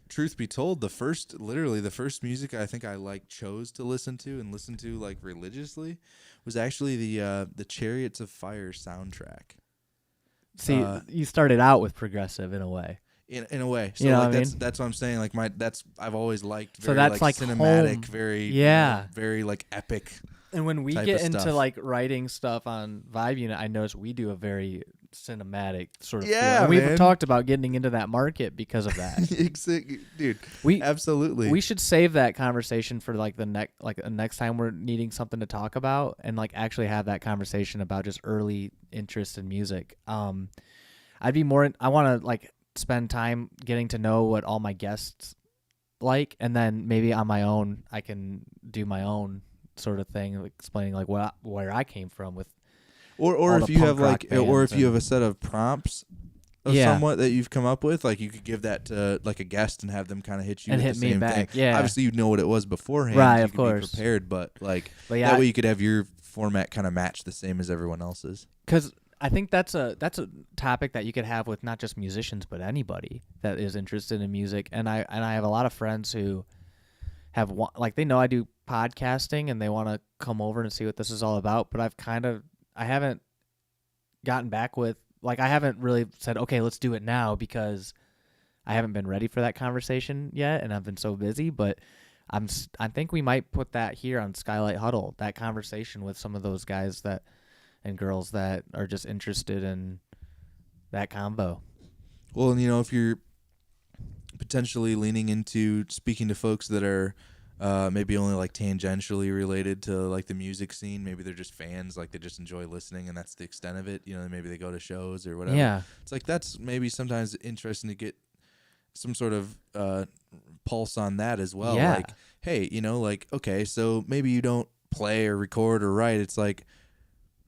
truth be told, the first music I think I chose to listen to like religiously was actually the Chariots of Fire soundtrack. See, you started out with progressive in a way. In a way, so you know like what I mean? That's what I'm saying. Like I've always liked very so that's like cinematic, home. very very like epic. And when we get into like writing stuff on Vibe Unit, I notice we do a very cinematic sort of feel. And we've talked about getting into that market because of that. Dude, absolutely. We should save that conversation for like the next time we're needing something to talk about, and like actually have that conversation about just early interest in music. I'd be more. I want to like spend time getting to know what all my guests like, and then maybe on my own I can do my own sort of thing, like explaining like where I came from with. Or if you have like, or if you have a set of prompts of somewhat that you've come up with, like you could give that to like a guest and have them kind of hit you and with hit the me same back. thing. Yeah, obviously you know what it was beforehand, right? You of course, be prepared, but that way you could have your format kind of match the same as everyone else's. Because I think that's a topic that you could have with not just musicians but anybody that is interested in music. And I have a lot of friends who have like they know I do podcasting and they want to come over and see what this is all about. But I haven't gotten back with, like, I haven't really said, okay, let's do it now, because I haven't been ready for that conversation yet, and I've been so busy. But I think we might put that here on Skylight Huddle, that conversation with some of those guys and girls that are just interested in that combo. Well, and if you're potentially leaning into speaking to folks that are maybe only like tangentially related to like the music scene, maybe they're just fans, like they just enjoy listening and that's the extent of it, maybe they go to shows or whatever. Yeah. It's like that's maybe sometimes interesting to get some sort of pulse on that as well. Yeah. Like, hey, like, okay, so maybe you don't play or record or write. It's like,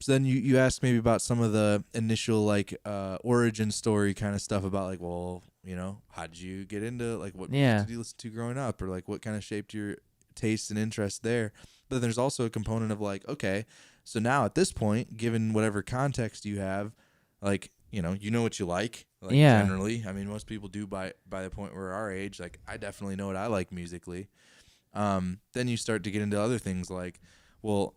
so then you ask maybe about some of the initial like origin story kind of stuff about like, well, how did you get into like what music did you listen to growing up, or like what kind of shaped your taste and interest there. But then there's also a component of like, okay, so now at this point, given whatever context you have, like, you know what you like, generally. I mean, most people do by the point where our age, like I definitely know what I like musically. Then you start to get into other things like, well,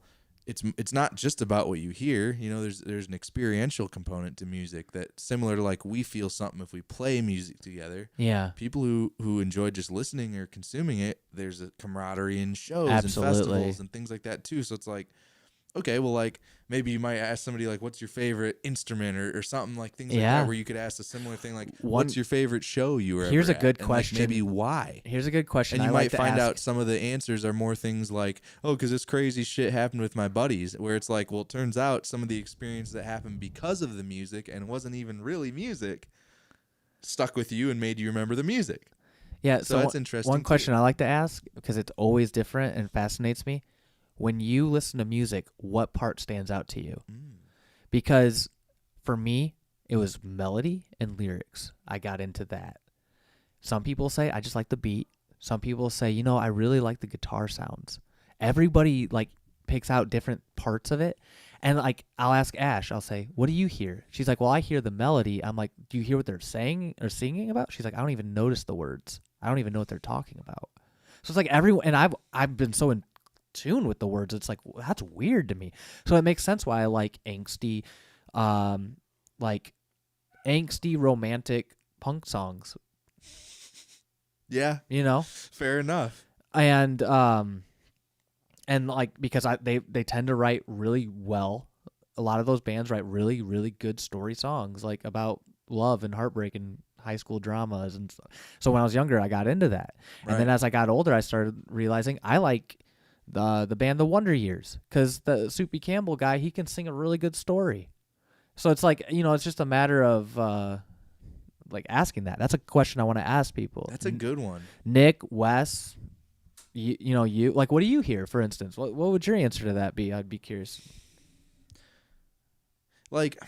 it's not just about what you hear. There's an experiential component to music that similar to like we feel something if we play music together. Yeah. People who enjoy just listening or consuming it, there's a camaraderie in shows Absolutely. and festivals and things like that too. So it's like, okay, well, like maybe you might ask somebody like, what's your favorite instrument or something like things like that, where you could ask a similar thing like, what's your favorite show you were Here's ever a good at? question. And like, maybe why? Here's a good question. And you might find ask. out some of the answers are more things like, oh, because this crazy shit happened with my buddies, where it's like, well, it turns out some of the experience that happened because of the music and wasn't even really music stuck with you and made you remember the music. Yeah, so that's interesting. One question I like to ask, because it's always different and fascinates me, when you listen to music, what part stands out to you? Because for me, it was melody and lyrics. I got into that. Some people say I just like the beat. Some people say, I really like the guitar sounds. Everybody like picks out different parts of it. And like I'll ask Ash, I'll say, what do you hear? She's like, well, I hear the melody. I'm like, do you hear what they're saying or singing about? She's like, I don't even notice the words. I don't even know what they're talking about. So it's like everyone, and I've been so in tune with the words. It's like, well, that's weird to me. So it makes sense why I like angsty romantic punk songs. Yeah. You know? Fair enough. and like because they tend to write really well. A lot of those bands write really, really good story songs, like about love and heartbreak and high school dramas. And so when I was younger, I got into that. Right. And then as I got older, I started realizing I like the band The Wonder Years, because the Soupy Campbell guy, he can sing a really good story. So it's like, it's just a matter of like asking that. That's a question I want to ask people. That's a good one. Nick, Wes, you like, what do you hear, for instance? What would your answer to that be? I'd be curious. Like,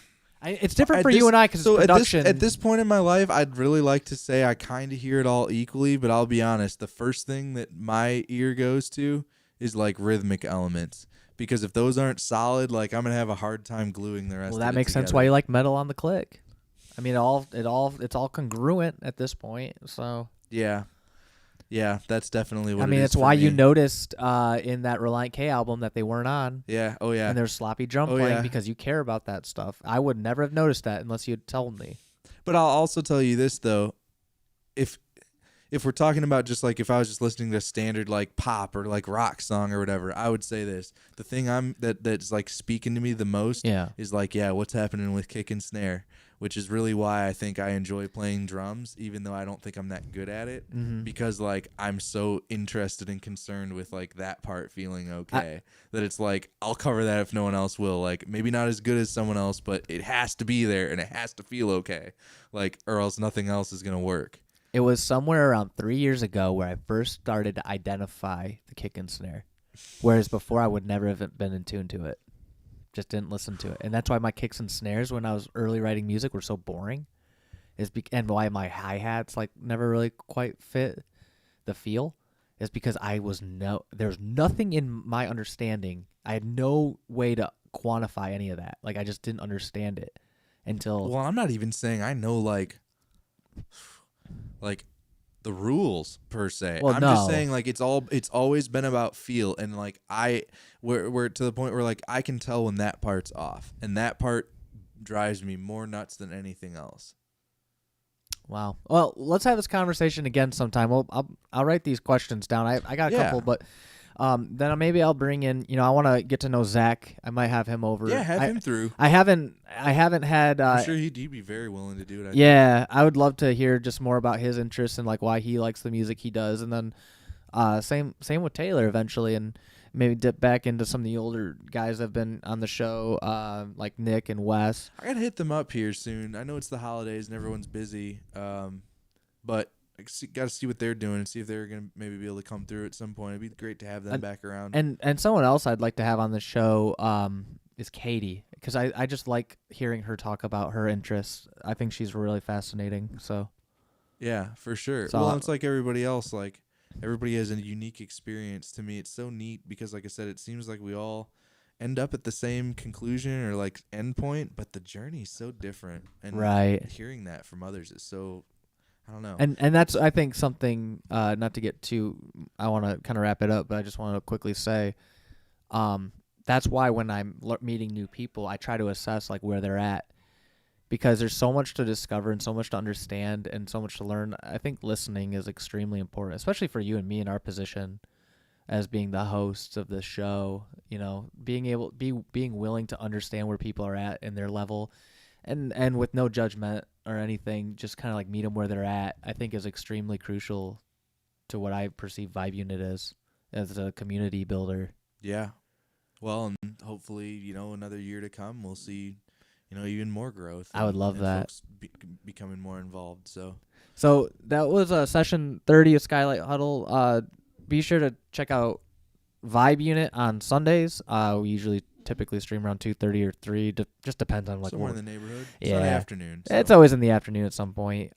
it's different for you and I because it's production. At this point in my life, I'd really like to say I kind of hear it all equally, but I'll be honest. The first thing that my ear goes to is like rhythmic elements, because if those aren't solid, like I'm gonna have a hard time gluing the rest. Well, that makes sense why you like Metal on the Click. I mean, it's all congruent at this point. So yeah, that's definitely what. I mean, it's why you noticed in that Reliant K album that they weren't on. Yeah. Oh yeah. And there's sloppy drum playing because you care about that stuff. I would never have noticed that unless you'd told me. But I'll also tell you this though, if we're talking about just like if I was just listening to standard like pop or like rock song or whatever, I would say this. The thing that's like speaking to me the most is like, what's happening with kick and snare, which is really why I think I enjoy playing drums, even though I don't think I'm that good at it, because like I'm so interested and concerned with like that part feeling okay, that it's like I'll cover that if no one else will. Like maybe not as good as someone else, but it has to be there and it has to feel okay, like, or else nothing else is gonna work. It was somewhere around 3 years ago where I first started to identify the kick and snare, whereas before I would never have been in tune to it. Just didn't listen to it. And that's why my kicks and snares when I was early writing music were so boring, and why my hi-hats like never really quite fit the feel, is because there's nothing in my understanding. I had no way to quantify any of that. Like I just didn't understand it until. Well, I'm not even saying I know like the rules per se. Well, I'm just saying like it's always been about feel, and like we're to the point where like I can tell when that part's off, and that part drives me more nuts than anything else. Wow. Well, let's have this conversation again sometime. I'll write these questions down. I got a couple, but then maybe I'll bring in. I want to get to know Zach. I might have him over. Yeah, have him through. I haven't had. I'm sure he'd be very willing to do it. I would love to hear just more about his interests and like why he likes the music he does, and then same with Taylor eventually, and maybe dip back into some of the older guys that have been on the show, like Nick and Wes. I gotta hit them up here soon. I know it's the holidays and everyone's busy, but got to see what they're doing and see if they're gonna maybe be able to come through at some point. It'd be great to have them back around. And someone else I'd like to have on the show is Katie, because I just like hearing her talk about her interests. I think she's really fascinating. So yeah, for sure. So, well, it's like everybody else. Like everybody has a unique experience. To me, it's so neat because, like I said, it seems like we all end up at the same conclusion or like end point, but the journey's so different. And hearing that from others is so, I don't know. And that's, I think, something, not to get too, I want to kind of wrap it up, but I just want to quickly say, that's why when I'm meeting new people, I try to assess like where they're at, because there's so much to discover and so much to understand and so much to learn. I think listening is extremely important, especially for you and me in our position as being the hosts of this show. Being willing to understand where people are at and their level, and with no judgment or anything, just kind of like meet them where they're at, I think is extremely crucial to what I perceive Vibe Unit as a community builder. Yeah. Well, and hopefully, another year to come, we'll see, even more growth. I would love that. Folks becoming more involved. So that was session 30 of Skylight Huddle. Be sure to check out Vibe Unit on Sundays. We typically stream around 2:30 or 3. Just depends on somewhere in the neighborhood. Yeah, it's in the afternoon. So. It's always in the afternoon at some point.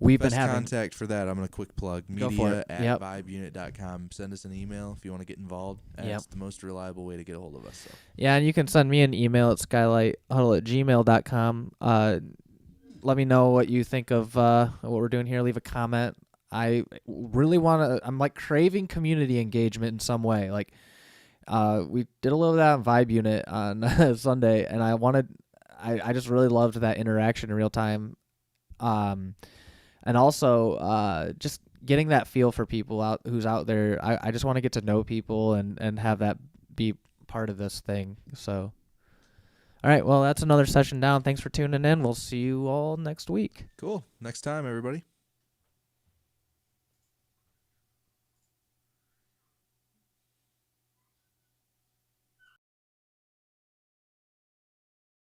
We've been having contact for that. I'm going to quick plug media@vibeunit.com. Send us an email if you want to get involved. It's the most reliable way to get a hold of us. So. Yeah, and you can send me an email at skylighthuddle@gmail.com. Let me know what you think of what we're doing here. Leave a comment. I really I'm like craving community engagement in some way. Like we did a little of that on Vibe Unit on Sunday, and I just really loved that interaction in real time. And also, just getting that feel for people who's out there. I just want to get to know people and have that be part of this thing. So, all right, well, that's another session down. Thanks for tuning in. We'll see you all next week. Cool. Next time, everybody.